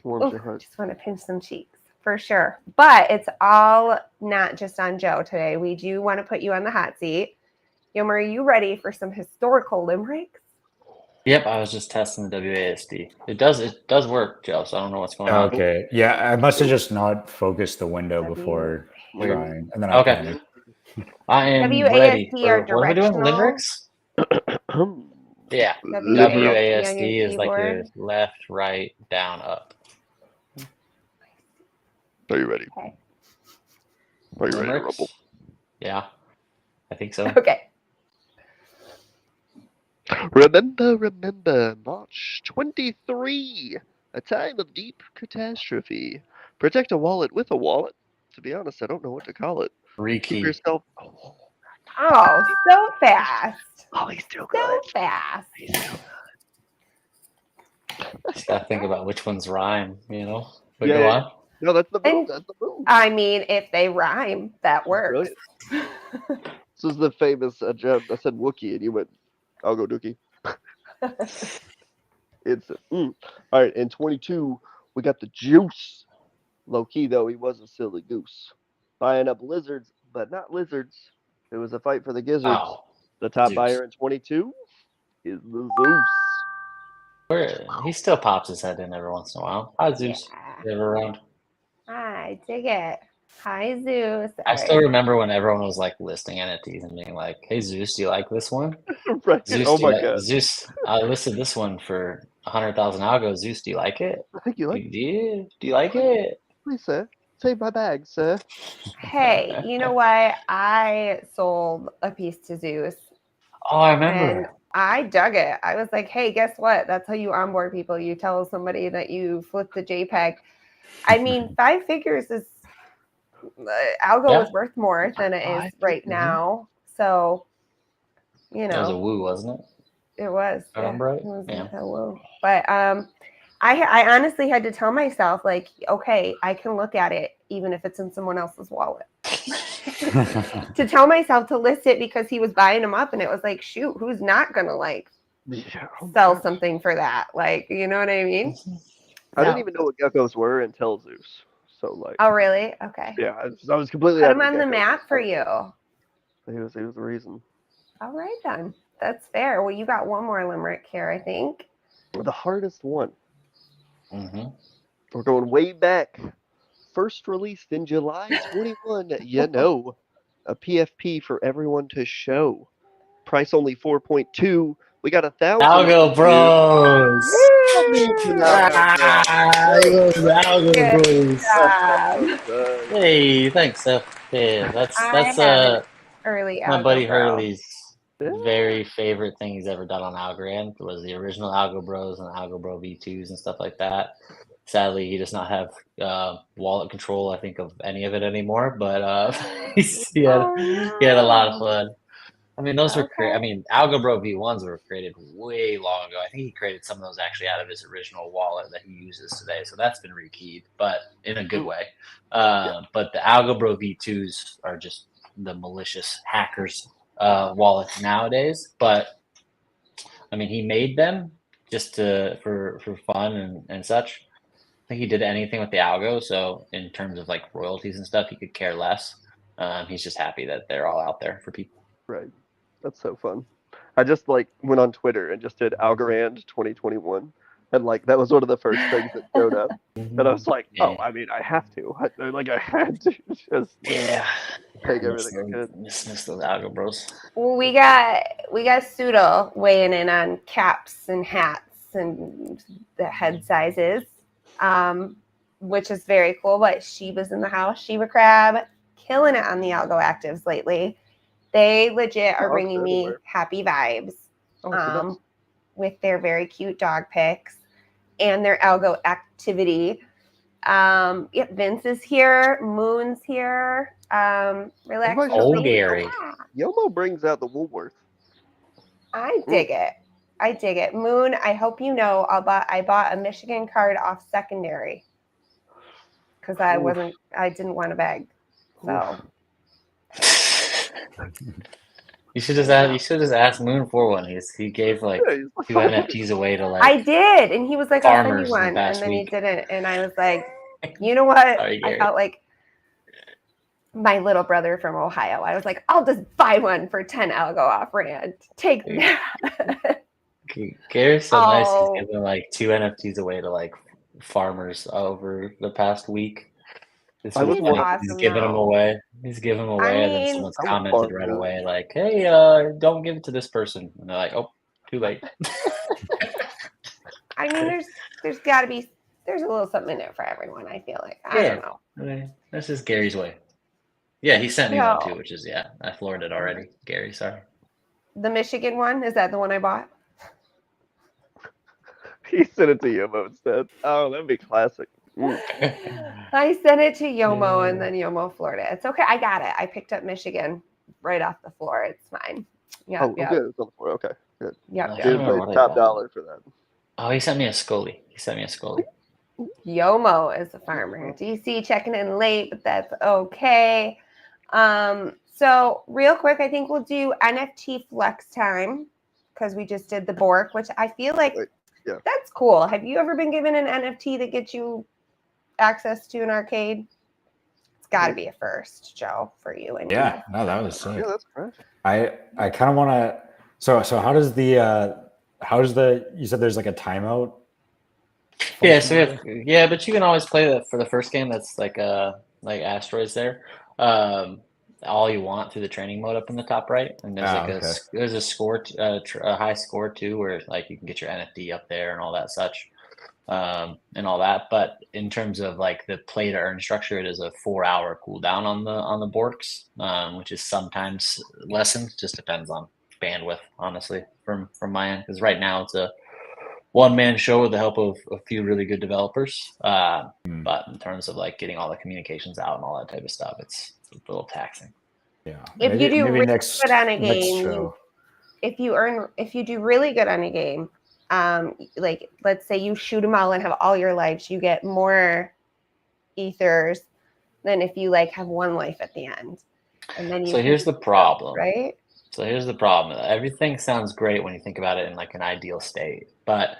S3: Warms your heart.
S1: just want to pinch some cheeks for sure. But it's all not just on Joe today. We do want to put you on the hot seat. Yomo, are you ready for some historical limericks?
S2: Yep, I was just testing the WASD. It does work, Joe. So I don't know what's going on.
S5: Okay. Yeah, I must have just not focused the window before trying, and then I
S2: Okay.
S5: panicked.
S2: I am
S1: WASD
S2: ready.
S1: are
S2: What are we doing?
S1: directional.
S2: Limericks? Yeah.
S1: WASD on your
S2: WASD is like your
S1: keyboard.
S2: left, right, down, up.
S3: Are you ready?
S1: Okay.
S3: Are you ready to
S2: Limericks?
S3: rumble?
S2: Yeah, I think so.
S1: Okay.
S3: Remember, March 23, a time of deep catastrophe. Protect a wallet with a wallet. To be honest, I don't know what to call it. Keep
S2: Rekey.
S3: yourself.
S1: Oh, so fast.
S3: Oh, he's still
S1: So
S3: good.
S1: fast.
S3: He's still
S2: Just gotta think about which ones rhyme, you know? But
S3: Yeah,
S2: go
S3: yeah.
S2: on.
S3: No, that's the move.
S1: And-
S3: That's the move.
S1: I mean, if they rhyme, that works.
S3: Brilliant. This is the famous joke. I said Wookiee, and you went, I'll go Dookie. It's all right. In 22, we got the juice. Low key though, he was a silly goose, buying up lizards, but not lizards. It was a fight for the gizzards.
S2: Oh,
S3: The top
S2: Zeus.
S3: buyer in 22 is the Zeus.
S2: He still pops his head in every once in a while. Hi, Zeus.
S1: Yeah.
S2: You ever around?
S1: I dig it. Hi, Zeus.
S2: I still remember when everyone was like listing NFTs and being like, "Hey, Zeus, do you like this one?
S3: Right.
S2: Zeus,
S3: Oh
S2: do you
S3: my
S2: like
S3: god.
S2: Zeus? I listed this one for 100,000 algo. Zeus, do you like it?
S3: I think you like
S2: Do you like it?
S3: please, sir. Save my bag, sir.
S1: Hey, you know what? I sold a piece to Zeus,
S2: Oh, I
S1: and
S2: remember.
S1: I dug it. I was like, hey, guess what? That's how you onboard people. You tell somebody that you flipped the JPEG. I mean, 5 figures is Algo
S2: Yeah.
S1: is worth more than it is
S3: 5
S1: right
S3: figures.
S1: now. So, you
S2: That was a
S1: know,
S2: woo, wasn't it?
S1: it was.
S2: I remember right?
S1: It was
S2: Yeah.
S1: a woo. But I honestly had to tell myself, like, okay, I can look at it even if it's in someone else's wallet. To tell myself to list it because he was buying them up, and it was like, shoot, who's not gonna like
S3: Yeah. Oh my
S1: sell
S3: gosh.
S1: something for that? Like, you know what I mean?
S3: I didn't
S1: So-
S3: even know what geckos were until Zeus. So like,
S1: Oh, really? Okay.
S3: yeah, I was completely
S1: Put
S3: out
S1: him
S3: of
S1: on the
S3: geckos.
S1: map for you.
S3: He was the reason.
S1: All right, then. That's fair. Well, you got one more limerick here, I think.
S3: The hardest one.
S2: Mm-hmm.
S3: We're going way back. First released in July 21. You know, a PFP for everyone to show. Price only 4.2. We got 1,000.
S2: Algo Bros.
S1: Good job.
S2: Hey, thanks, Seth. Yeah, that's
S1: I have an early
S2: my
S1: Algo
S2: buddy
S1: bro.
S2: Hurley's very favorite thing he's ever done on Algorand was the original Algo Bros and Algo Bro V2s and stuff like that. Sadly, he does not have wallet control, I think, of any of it anymore. But he had a lot of fun. I mean, those were
S1: Okay.
S2: I mean, Algo Bro V1s were created way long ago. I think he created some of those actually out of his original wallet that he uses today. So that's been rekeyed, but in a good way. But the Algo Bro V2s are just the malicious hackers wallets nowadays. But I mean, he made them just for fun and such. I think he did anything with the algo. So in terms of like royalties and stuff, he could care less. He's just happy that they're all out there for people.
S3: Right. That's so fun. I just like went on Twitter and just did Algorand 2021. And like that was one of the first things that showed up. And I was like, oh, I mean, I have to. I had to just
S2: Yeah.
S3: take everything I could.
S2: Miss those algo bros.
S1: Well, we got Pseudo weighing in on caps and hats and the head sizes, which is very cool. But Shiba's in the house. Shiba Crab killing it on the Algo actives lately. They legit are
S3: Dogs
S1: bringing me
S3: everywhere.
S1: happy vibes
S3: Oh, it's the best.
S1: with their very cute dog pics. and their algo activity. Yep, Vince is here. Moon's here. Relax.
S3: Everybody
S2: Oh,
S3: should-
S2: Gary.
S3: Yomo brings out the Woolworth.
S1: I dig it. I dig it. Moon, I hope you know I bought a Michigan card off secondary because I didn't want a bag. So
S2: You should just ask Moon for one. He gave like
S3: Yeah, he's like,
S2: 2 NFTs away to
S1: I
S2: like
S1: did, and he was like, "I'll send you
S2: farmers in the
S1: one,"
S2: past
S1: and then he
S2: week.
S1: didn't, and I was like, "You know what?"
S2: Sorry,
S1: I
S2: Gary.
S1: felt like my little brother from Ohio. I was like, "I'll just buy one for 10 algo off rand. Take that."
S2: Gary's so nice.
S1: Oh.
S2: He's given like 2 NFTs away to like farmers over the past week. It's
S3: I
S2: really
S3: was
S1: He's
S2: funny.
S3: one-
S2: He's
S1: awesome,
S2: giving them
S1: though.
S2: away. He's giving them away, and then
S1: mean,
S2: someone's
S3: I would
S2: commented
S3: fuck
S2: right
S3: with-
S2: away like, "Hey, don't give it to this person." And they're like, "Oh, too late."
S1: I mean, there's got to be there's a little something in there for everyone. I feel like I don't know.
S2: I mean, that's just Gary's way. Yeah, he sent me one
S1: No.
S2: too, which is I floored it already. Gary, sorry.
S1: The Michigan one, is that the one I bought?
S3: He sent it to Yomo instead. Oh, that'd be classic.
S1: I sent it to Yomo, and then Yomo floored it. It's okay. I got it. I picked up Michigan right off the floor. It's fine. Yep,
S3: Oh,
S1: yep,
S3: good. It's on the floor. Okay, good.
S1: yep,
S2: I
S1: yep.
S3: He
S2: don't know
S3: paid
S2: what I
S3: top
S2: bought.
S3: dollar for that.
S2: Oh, he sent me a Scully.
S1: Yomo is a farmer. DC checking in late, but that's okay. So real quick, I think we'll do NFT flex time because we just did the Bork, which I feel like
S3: Yeah.
S1: that's cool. Have you ever been given an NFT that gets you access to an arcade? It's got to be a first, Joe, for you. And
S5: Yeah, no, that was sick.
S3: Yeah, that's correct.
S5: I kind of want to. So how does the you said there's like a timeout?
S2: Yeah, so
S5: function?
S2: but you can always play that for the first game. That's like asteroids there. All you want through the training mode up in the top right, and there's like
S5: okay.
S2: there's a score, a high score too, where like you can get your NFT up there and all that such, and all that. But in terms of like the play to earn structure, it is a 4-hour cooldown on the Borks, which is sometimes lessened. Just depends on bandwidth, honestly, from my end. Because right now it's a one-man show with the help of a few really good developers. But in terms of like getting all the communications out and all that type of stuff, it's a little taxing.
S5: Yeah.
S1: if you do really
S5: next,
S1: good on a
S5: next
S1: game,
S5: show.
S1: if you do really good on a game, like let's say you shoot them all and have all your lives, you get more ethers than if you like have one life at the end. And then
S2: So here's the problem.
S1: right?
S2: So here's the problem. Everything sounds great when you think about it in like an ideal state, but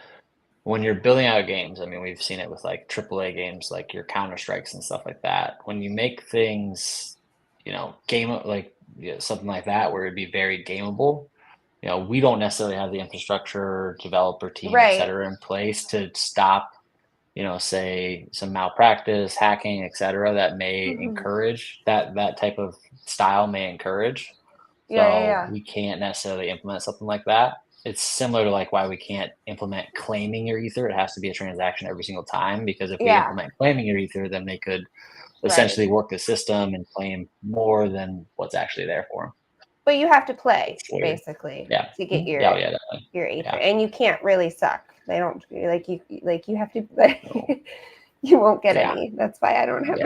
S2: when you're building out games, I mean, we've seen it with like AAA games, like your Counter Strikes and stuff like that. When you make things, something like that, where it'd be very gameable, we don't necessarily have the infrastructure, developer team,
S1: Right.
S2: et cetera, in place to stop, say some malpractice, hacking, et cetera, that may encourage that type of style may encourage. So we can't necessarily implement something like that. It's similar to like why we can't implement claiming your ether. It has to be a transaction every single time, because if we implement claiming your ether, then they could essentially work the system and claim more than what's actually there for them.
S1: But you have to play basically to get your your ether, and you can't really suck. They don't you have to you won't get any. That's why I don't have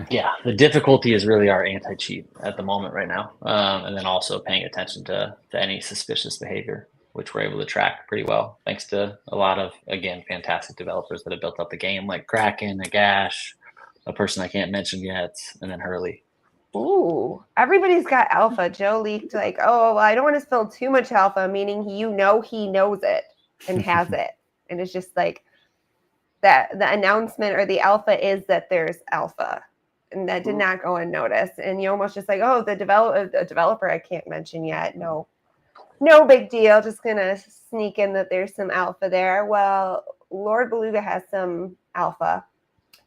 S2: Yeah, the difficulty is really our anti-cheat at the moment right now, and then also paying attention to any suspicious behavior, which we're able to track pretty well thanks to a lot of, again, fantastic developers that have built up the game, like Kraken, Agash, a person I can't mention yet, and then Hurley.
S1: Ooh, everybody's got alpha. Joe leaked like, oh, well, I don't want to spill too much alpha, meaning he knows it and has it, and it's just like that the announcement or the alpha is that there's alpha, and that did not go unnoticed. And you almost just like, oh, the developer I can't mention yet. No big deal. Just gonna sneak in that there's some alpha there. Well, Lord Beluga has some alpha,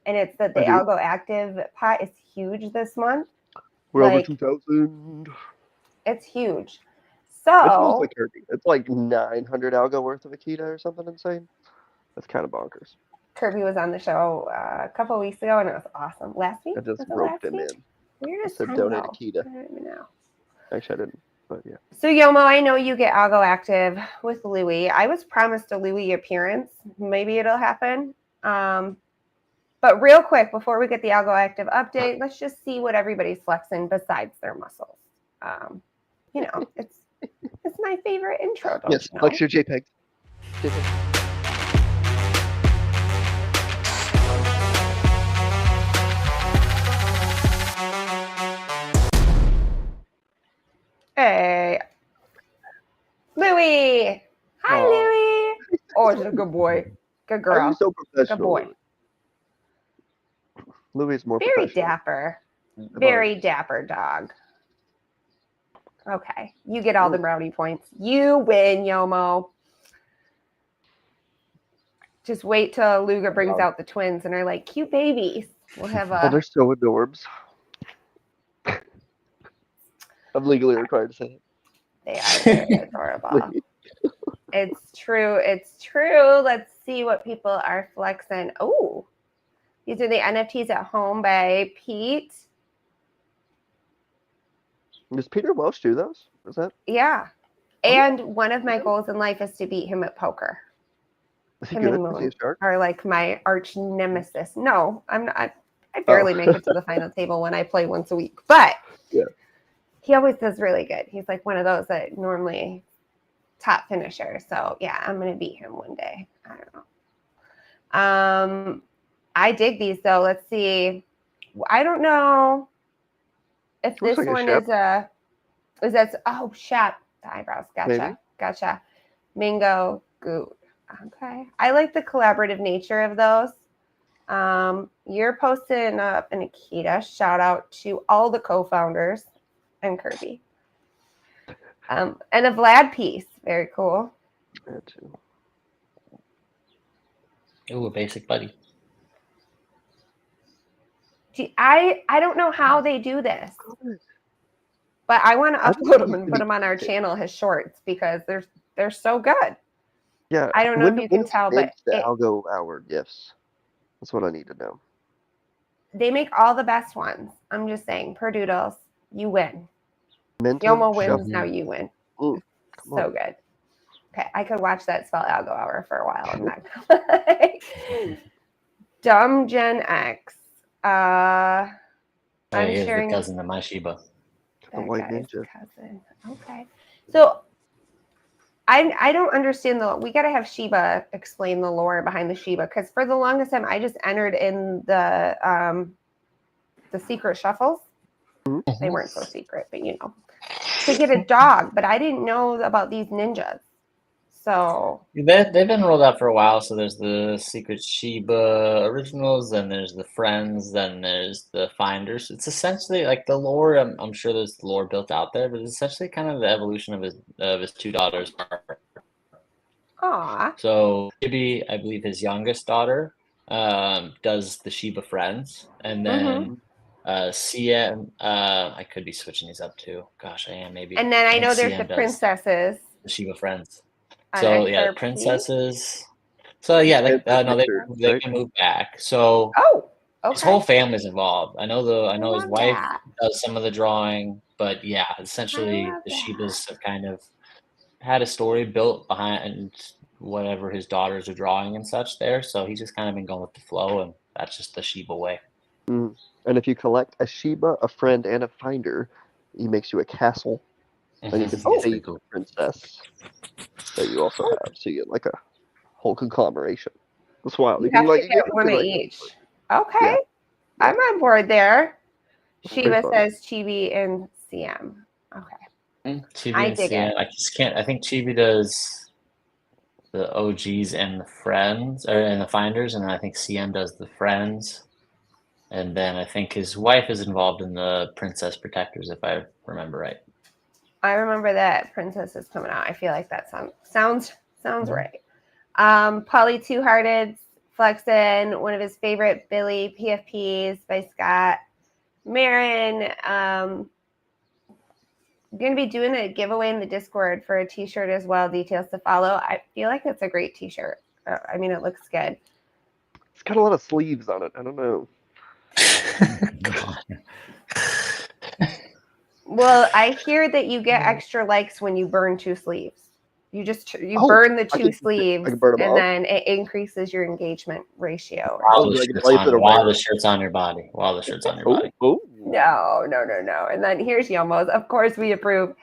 S1: and it's that the Algo active pot is huge this month.
S3: We're over 2,000.
S1: It's huge. So
S3: it's Kirby. It's like 900 algo worth of Akita or something insane. That's kind of bonkers.
S1: Kirby was on the show a couple of weeks ago, and it was awesome. Last week?
S3: I just roped him in.
S1: Where
S3: I
S1: does
S3: said
S1: time
S3: donate
S1: go?
S3: Akita.
S1: I don't even know.
S3: Actually, I didn't. But yeah.
S1: So Yomo, I know you get Algo active with Louie. I was promised a Louie appearance. Maybe it'll happen. But real quick, before we get the Algo active update, let's just see what everybody's flexing besides their muscles. You know, it's my favorite intro, don't
S3: Yes,
S1: you know?
S3: flex your JPEG. JPEG.
S1: Hey, Louie. Hi,
S3: Aw.
S1: Louie. Oh, she's a good boy. Good
S3: Why are you
S1: girl.
S3: so
S1: Good
S3: professional?
S1: boy.
S3: Louis is more
S1: Very
S3: professional.
S1: dapper.
S3: Come on.
S1: Very dapper dog. Okay, you get all the brownie points. You win, Yomo. Just wait till Luga brings
S3: Wow.
S1: out the twins and are like cute babies. We'll have
S3: Oh,
S1: a.
S3: they're so adorbs. I'm legally required to say it.
S1: They are very adorable. It's true. It's true. Let's see what people are flexing. Oh, these are the NFTs at home by Pete.
S3: Does Peter Welsh do those? Is that?
S1: Yeah.
S3: Oh,
S1: And one of my
S3: okay.
S1: goals in life is to beat him at poker.
S3: Is he
S1: Him
S3: good?
S1: and
S3: Is he a
S1: Moon
S3: shark?
S1: are like my arch nemesis. No, I'm not. I barely make it to the final table when I play once a week, but
S3: Yeah.
S1: he always does really good. He's like one of those that normally top finisher. So yeah, I'm gonna beat him one day. I don't know. I dig these though. Let's see. I don't know if
S3: Looks
S1: this
S3: like a
S1: one
S3: ship.
S1: is that Shep. The eyebrows. Gotcha.
S3: Maybe.
S1: Gotcha. Mingo Goot. Okay. I like the collaborative nature of those. You're posting up in Akita. Shout out to all the co-founders and Kirby. And a Vlad piece. Very cool.
S3: Yeah, too.
S2: Ooh, a basic buddy.
S1: Gee, I don't know how they do this, but I want to
S3: I think
S1: upload them
S3: it's
S1: and put
S3: pretty
S1: them on our
S3: easy.
S1: channel as shorts because they're so good.
S3: Yeah.
S1: I don't know if you can
S3: When
S1: tell,
S3: do
S1: but
S3: they make the Algo hour gifts? That's what I need to know.
S1: they make all the best ones. I'm just saying, per doodles, you win.
S3: Minton,
S1: Yomo wins,
S2: Shuffle.
S1: now you win.
S3: Mm, come
S1: So
S3: on.
S1: good. Okay, I could watch that spell Algo hour for a while. I'm not gonna lie. Dumb Gen X. I'm
S2: He is the
S1: sharing
S2: cousin of my Shiba.
S3: The
S1: that
S3: white
S1: guy's
S3: ninja.
S1: cousin. Okay. So I don't understand we got to have Shiba explain the lore behind the Shiba because for the longest time I just entered in the secret shuffles. They weren't so secret, but you know, to get a dog. But I didn't know about these ninjas. So
S2: They've been rolled out for a while. So there's the Secret Shiba originals, then there's the Friends, then there's the Finders. It's essentially like the lore. I'm sure there's lore built out there, but it's essentially kind of the evolution of his two daughters.
S1: aw.
S2: So Chibi, I believe his youngest daughter, does the Shiba Friends, and then CM. I could be switching these up too. Gosh, I am maybe.
S1: And then I
S2: think
S1: know there's the
S2: CM does
S1: princesses.
S2: the Shiba Friends.
S1: On
S2: So yeah, the
S1: XRP.
S2: princesses. So yeah,
S3: And
S2: no, they
S3: right?
S2: can move back. So
S1: Oh,
S2: his whole
S1: okay.
S2: family's involved. I know his
S1: love
S2: wife
S1: that.
S2: does some of the drawing, but yeah,
S1: I
S2: essentially
S1: love
S2: the
S1: that.
S2: Shibas have kind of had a story built behind whatever his daughters are drawing and such there. So he's just kind of been going with the flow, and that's just the Shiba way.
S3: Mm. And if you collect a Shiba, a Friend, and a Finder, he makes you a castle, and you can
S2: That's pretty
S3: save
S2: cool.
S3: the princess that you also have. So you get like a whole conglomeration. That's wild.
S1: You have to
S3: you
S1: get
S3: can
S1: one of
S3: like,
S1: each. Okay.
S3: Yeah.
S1: I'm on board there.
S3: Pretty
S1: Shiva
S3: fun.
S1: says Chibi and CM. Okay.
S2: Chibi
S1: I
S2: and
S1: dig
S2: CM.
S1: it.
S2: I just can't. I think Chibi does the OGs and the friends, or and the finders, and then I think CM does the friends, and then I think his wife is involved in the princess protectors, if I remember right.
S1: I remember that Princess is coming out. I feel like that sounds right. Polly Two Hearted flexing one of his favorite Billy PFPs by Scott Marin. Going to be doing a giveaway in the Discord for a t-shirt as well. Details to follow. I feel like it's a great t-shirt. I mean, it looks good.
S3: It's got a lot of sleeves on it. I don't know.
S1: Well, I hear that you get extra likes when you burn 2 sleeves. You
S3: Oh,
S1: burn the
S3: I
S1: 2
S3: can
S1: sleeves,
S3: burn 'em
S1: and
S3: off?
S1: then it increases your engagement ratio. Or
S2: While
S3: Oh,
S2: the
S3: I can
S2: shirt's
S3: place
S2: on
S3: it over
S2: while
S3: there.
S2: the shirt's on your body. While the shirt's on your
S3: Oh,
S2: body.
S3: oh.
S1: No. And then here's Yomo's. Of course, we approve.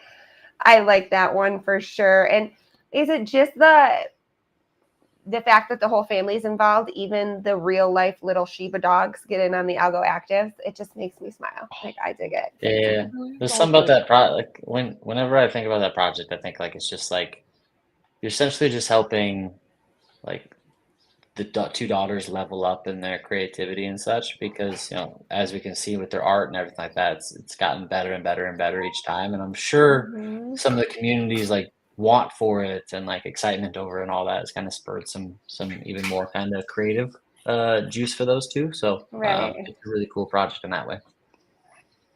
S1: I like that one for sure. And is it just the fact that the whole family is involved, even the real life little Shiba dogs get in on the Algo actives? It just makes me smile. Like, I dig it.
S2: Yeah, there's something about that project. Like whenever I think about that project, I think like it's just like you're essentially just helping like the 2 daughters level up in their creativity and such, because as we can see with their art and everything like that, it's gotten better and better and better each time, and I'm sure some of the communities like want for it and like excitement over it and all that has kind of spurred some even more kind of creative juice for those two. So
S1: Right.
S2: it's a really cool project in that way.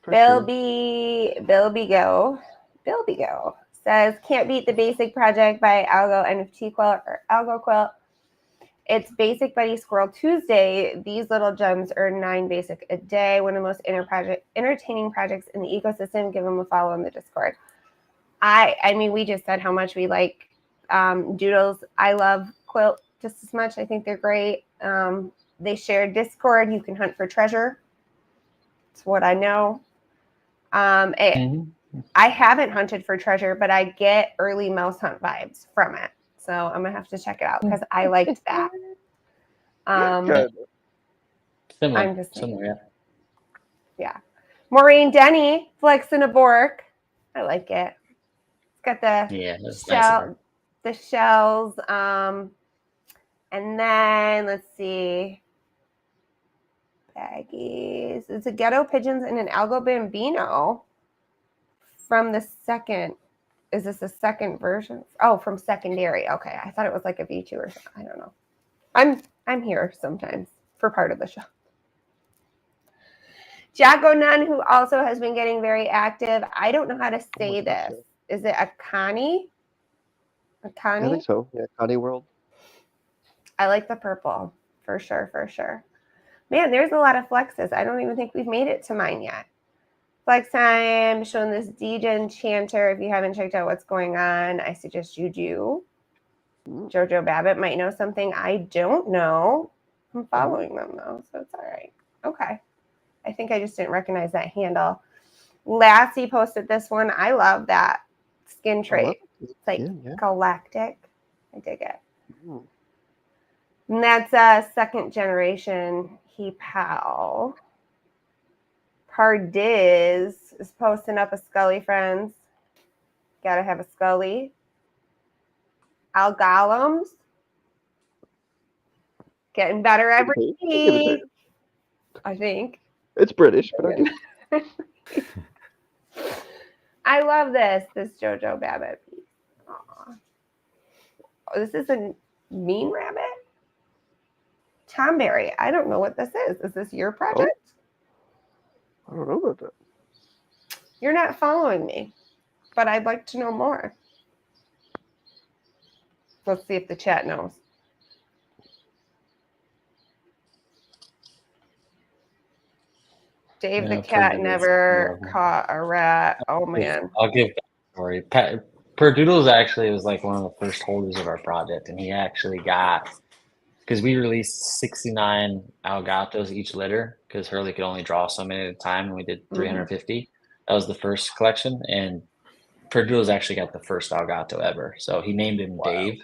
S3: For sure.
S1: Bill Go says, can't beat the basic project by Algo NFT quilt or Algo quilt. It's Basic Buddy Squirrel Tuesday. These little gems earn 9 basic a day. One of the most entertaining projects in the ecosystem. Give them a follow on the Discord. I mean, we just said how much we like doodles. I love quilt just as much. I think they're great. They share Discord. You can hunt for treasure. It's what I know. I haven't hunted for treasure, but I get early mouse hunt vibes from it. So I'm gonna have to check it out because I liked that.
S3: Good.
S2: Similar,
S1: I'm just saying.
S2: similar,
S1: Yeah. Maureen Denny flexing a Bork. I like it. It's got the
S2: yeah. That's nice of her.
S1: the shells. And then let's see. Baggies. It's a ghetto pigeons and an Algo Bambino from the second. Is this the second version? Oh, from secondary. Okay. I thought it was like a V2 or something. I don't know. I'm here sometimes for part of the show. Jacko Nunn, who also has been getting very active. I don't know how to say this. Is it Akani? Akani?
S3: I think so. Yeah, Connie World.
S1: I like the purple. For sure. Man, there's a lot of flexes. I don't even think we've made it to mine yet. Flex time, showing this DJ Enchanter. If you haven't checked out what's going on, I suggest you do. Jojo Babbitt might know something I don't know. I'm following them though, so it's all right. Okay. I think I just didn't recognize that handle. Lassie posted this one. I love that skin trait. It's like galactic. I dig it. And that's a second generation He Pow. Pardiz is posting up a Scully, friends. Gotta have a Scully. Algolums. Getting better every week. I think.
S3: It's British, but I
S1: I love this JoJo Babbitt piece. Aww. Oh, this is a mean rabbit? Tomberry. I don't know what this is. Is this your project?
S3: I don't know about that.
S1: You're not following me, but I'd like to know more. Let's see if the chat knows. Dave the cat never caught a rat. Oh man.
S2: I'll give that story. Perdoodles actually was like one of the first holders of our project, and he actually got, because we released 69 Algatos each litter, because Hurley could only draw so many at a time, and we did 350. That was the first collection, and Perdoodles actually got the first Algato ever. So he named him Dave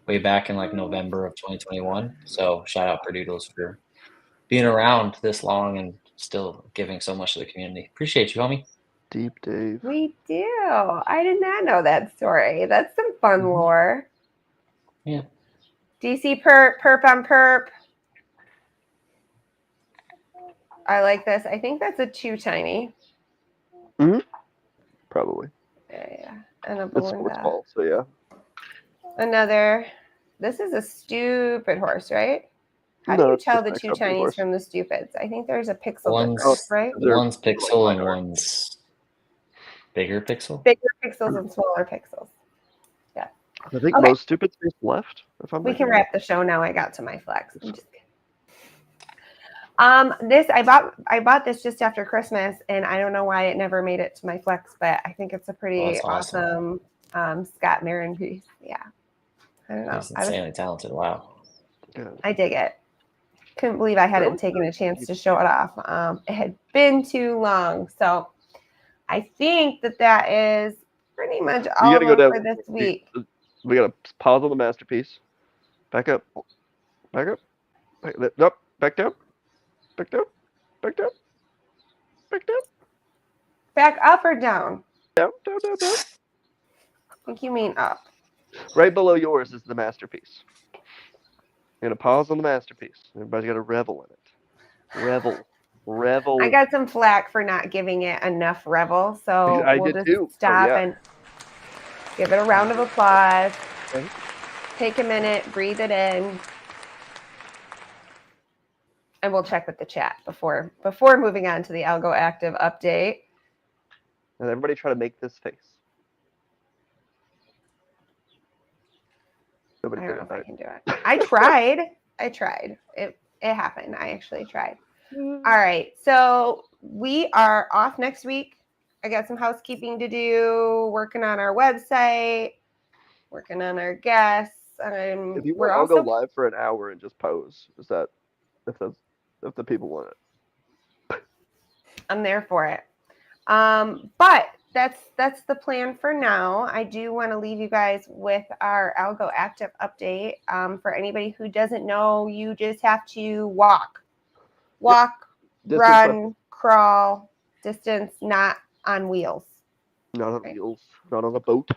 S2: way back in like November of 2021. So shout out Perdoodles for being around this long and still giving so much to the community. Appreciate you, homie.
S3: Deep Dave.
S1: We do. I did not know that story. That's some fun lore.
S2: Yeah.
S1: DC perp on perp. I like this. I think that's a 2 tiny.
S3: Probably.
S1: Yeah. And a
S3: It's sports ball, so yeah.
S1: Another. This is a stupid horse, right? How do you tell the 2 Chinese from the stupids? I think there's a pixel difference, right?
S2: One's pixel and one's bigger pixel.
S1: Bigger pixels and smaller pixels. Yeah.
S3: I think most stupids face left.
S1: We can wrap the show now. I got to my flex. I'm just kidding. This I bought this just after Christmas, and I don't know why it never made it to my flex, but I think it's a pretty
S2: that's awesome.
S1: Scott Marin piece. Yeah, I don't know.
S2: He's insanely talented. Wow.
S1: I dig it. Couldn't believe I hadn't taken a chance to show it off. It had been too long, so I think that is pretty much all of them for this week.
S3: We gotta pause on the masterpiece. Back up. Back up. Nope. Back down. Back down. Back down. Back down.
S1: Back up or down?
S3: Down. Down. Down. Down.
S1: I think you mean up.
S3: Right below yours is the masterpiece. You're gonna pause on the masterpiece. Everybody's gotta revel in it. Revel.
S1: I got some flack for not giving it enough revel, so we'll just stop and give it a round of applause.
S3: Okay.
S1: Take a minute, breathe it in, and we'll check with the chat before moving on to the Algo Active update.
S3: And everybody try to make this face.
S1: I don't know if I can do it. I tried. It happened. I actually tried. All right. So we are off next week. I got some housekeeping to do, working on our website, working on our guests.
S3: If you want, I'll go live for an hour and just pose. Is that if the people want it?
S1: I'm there for it. But that's the plan for now. I do want to leave you guys with our Algo Active update. For anybody who doesn't know, you just have to walk, run, crawl, distance, not on wheels.
S3: Not on wheels, not on a boat.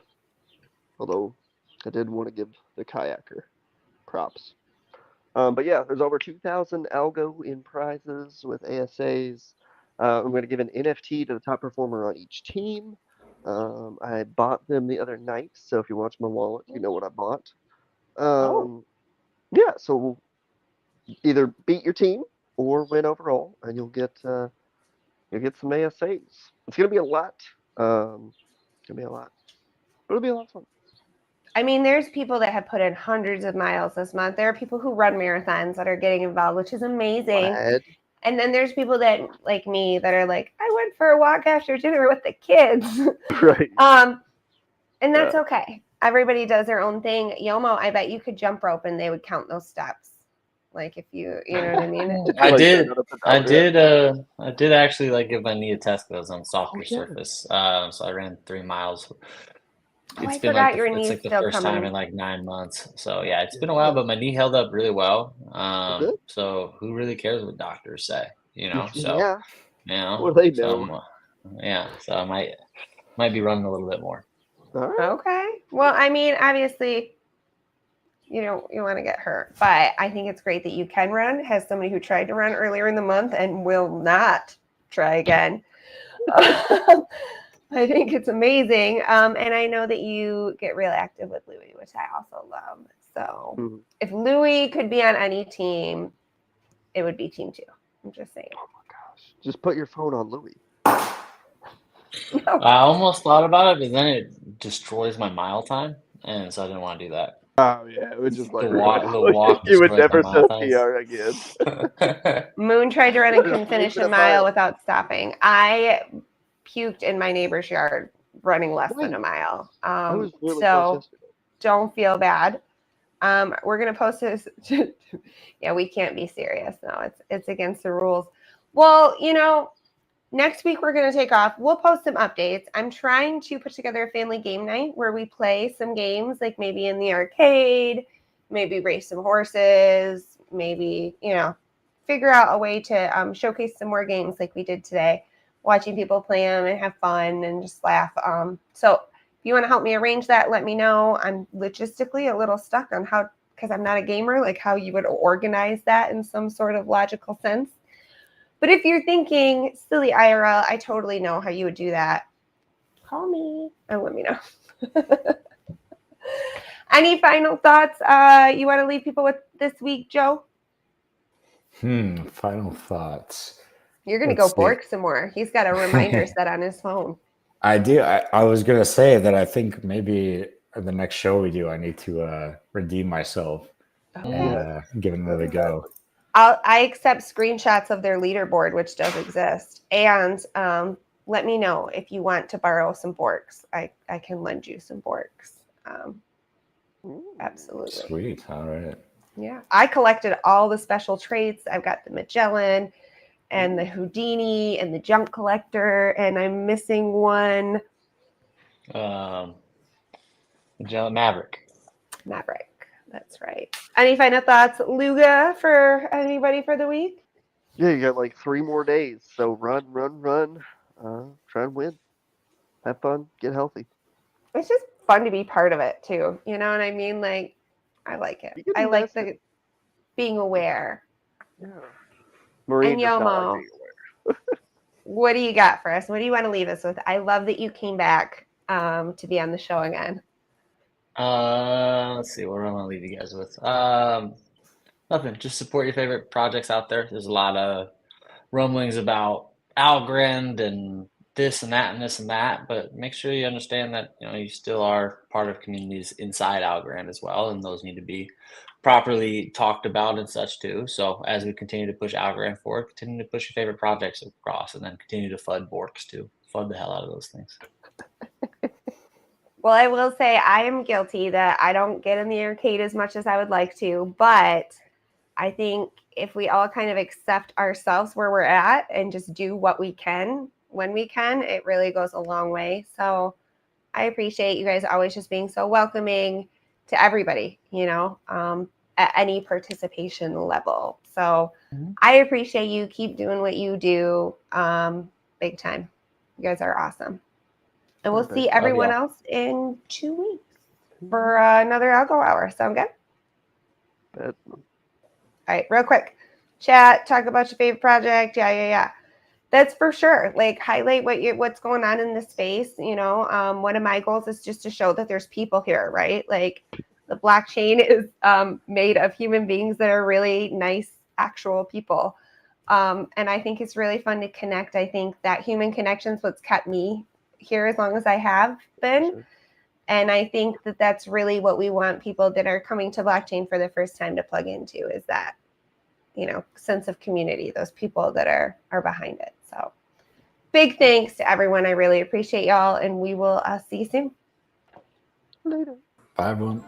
S3: Although I did want to give the kayaker props. But yeah, there's over 2,000 Algo in prizes with ASAs. I'm going to give an NFT to the top performer on each team. I bought them the other night, so if you watch my wallet, you know what I bought. Yeah, so either beat your team or win overall, and you'll get some ASAs. It's going to be a lot. It's going to be a lot. But it'll be a lot of fun.
S1: I mean, there's people that have put in hundreds of miles this month. There are people who run marathons that are getting involved, which is amazing.
S3: What?
S1: And then there's people that, like me, that are like, I went for a walk after dinner with the kids.
S3: Right.
S1: And that's okay. Everybody does their own thing. Yomo, I bet you could jump rope and they would count those steps. Like if you know what I mean?
S2: I did actually like give my knee a test because on softer surface. So I ran 3 miles.
S1: It's been like the
S2: first time in like 9 months. So yeah, it's been a while, but my knee held up really well. So who really cares what doctors say? You know, so
S3: what do they know?
S2: So I might be running a little bit more.
S1: Okay. Well, I mean, obviously, you want to get hurt, but I think it's great that you can run. As somebody who tried to run earlier in the month and will not try again. I think it's amazing. And I know that you get real active with Louie, which I also love. So if Louie could be on any team, it would be Team 2. I'm just saying.
S3: Oh my gosh. Just put your phone on Louie.
S2: I almost thought about it, but then it destroys my mile time. And so I didn't want to do that.
S3: Oh, yeah. It would just like
S2: the walk
S3: you would never set PR again.
S1: Moon tried to run and couldn't finish a mile without stopping. I puked in my neighbor's yard running less than a mile. So don't feel bad. We're gonna post this. Yeah, we can't be serious. No, it's against the rules. Well, next week we're gonna take off. We'll post some updates. I'm trying to put together a family game night where we play some games, like maybe in the arcade, maybe race some horses, maybe figure out a way to showcase some more games like we did today. Watching people play them and have fun and just laugh. So if you want to help me arrange that, let me know. I'm logistically a little stuck on because I'm not a gamer, like how you would organize that in some sort of logical sense. But if you're thinking, silly IRL, I totally know how you would do that. Call me and let me know. Any final thoughts you want to leave people with this week, Joe?
S5: Final thoughts.
S1: You're going to go bork some more. He's got a reminder set on his phone.
S5: I do. I was going to say that I think maybe the next show we do, I need to redeem myself and give it another go.
S1: I accept screenshots of their leaderboard, which does exist. And let me know if you want to borrow some borks. I can lend you some borks. Absolutely.
S5: Sweet. All right.
S1: Yeah. I collected all the special traits. I've got the Magellan and the Houdini and the Junk Collector, and I'm missing one.
S2: Maverick.
S1: That's right. Any final thoughts, Luga, for anybody for the week?
S3: Yeah, you got like 3 more days, so run. Try and win. Have fun. Get healthy.
S1: It's just fun to be part of it too. You know what I mean? Like, I like it.
S3: You get
S1: I like
S3: invested.
S1: the being aware.
S3: Yeah. Marine
S1: And
S3: does not like
S1: Yomo,
S3: being aware.
S1: what do you got for us? What do you want to leave us with? I love that you came back to be on the show again.
S2: Let's see, what do I want to leave you guys with? Nothing. Just support your favorite projects out there. There's a lot of rumblings about Algorand and this and that and this and that, but make sure you understand that you still are part of communities inside Algorand as well, and those need to be properly talked about and such too. So as we continue to push Algorand forward, continue to push your favorite projects across, and then continue to FUD Borks too. FUD the hell out of those things.
S1: Well, I will say I am guilty that I don't get in the arcade as much as I would like to, but I think if we all kind of accept ourselves where we're at and just do what we can when we can, it really goes a long way. So I appreciate you guys always just being so welcoming to everybody, at any participation level. So I appreciate you. Keep doing what you do. Big time. You guys are awesome. And we'll see everyone else in 2 weeks for another Algo Hour. Sound good?
S3: Bet.
S1: All right, real quick. Chat, talk about your favorite project. Yeah. That's for sure. Like, highlight what's going on in the space. One of my goals is just to show that there's people here, right? Like, the blockchain is made of human beings that are really nice, actual people. And I think it's really fun to connect. I think that human connection is what's kept me here as long as I have been.
S3: Sure.
S1: And I think that that's really what we want people that are coming to blockchain for the first time to plug into, is that, sense of community, those people that are behind it. So big thanks to everyone. I really appreciate y'all, and we will see you soon.
S3: Later.
S5: Bye, everyone.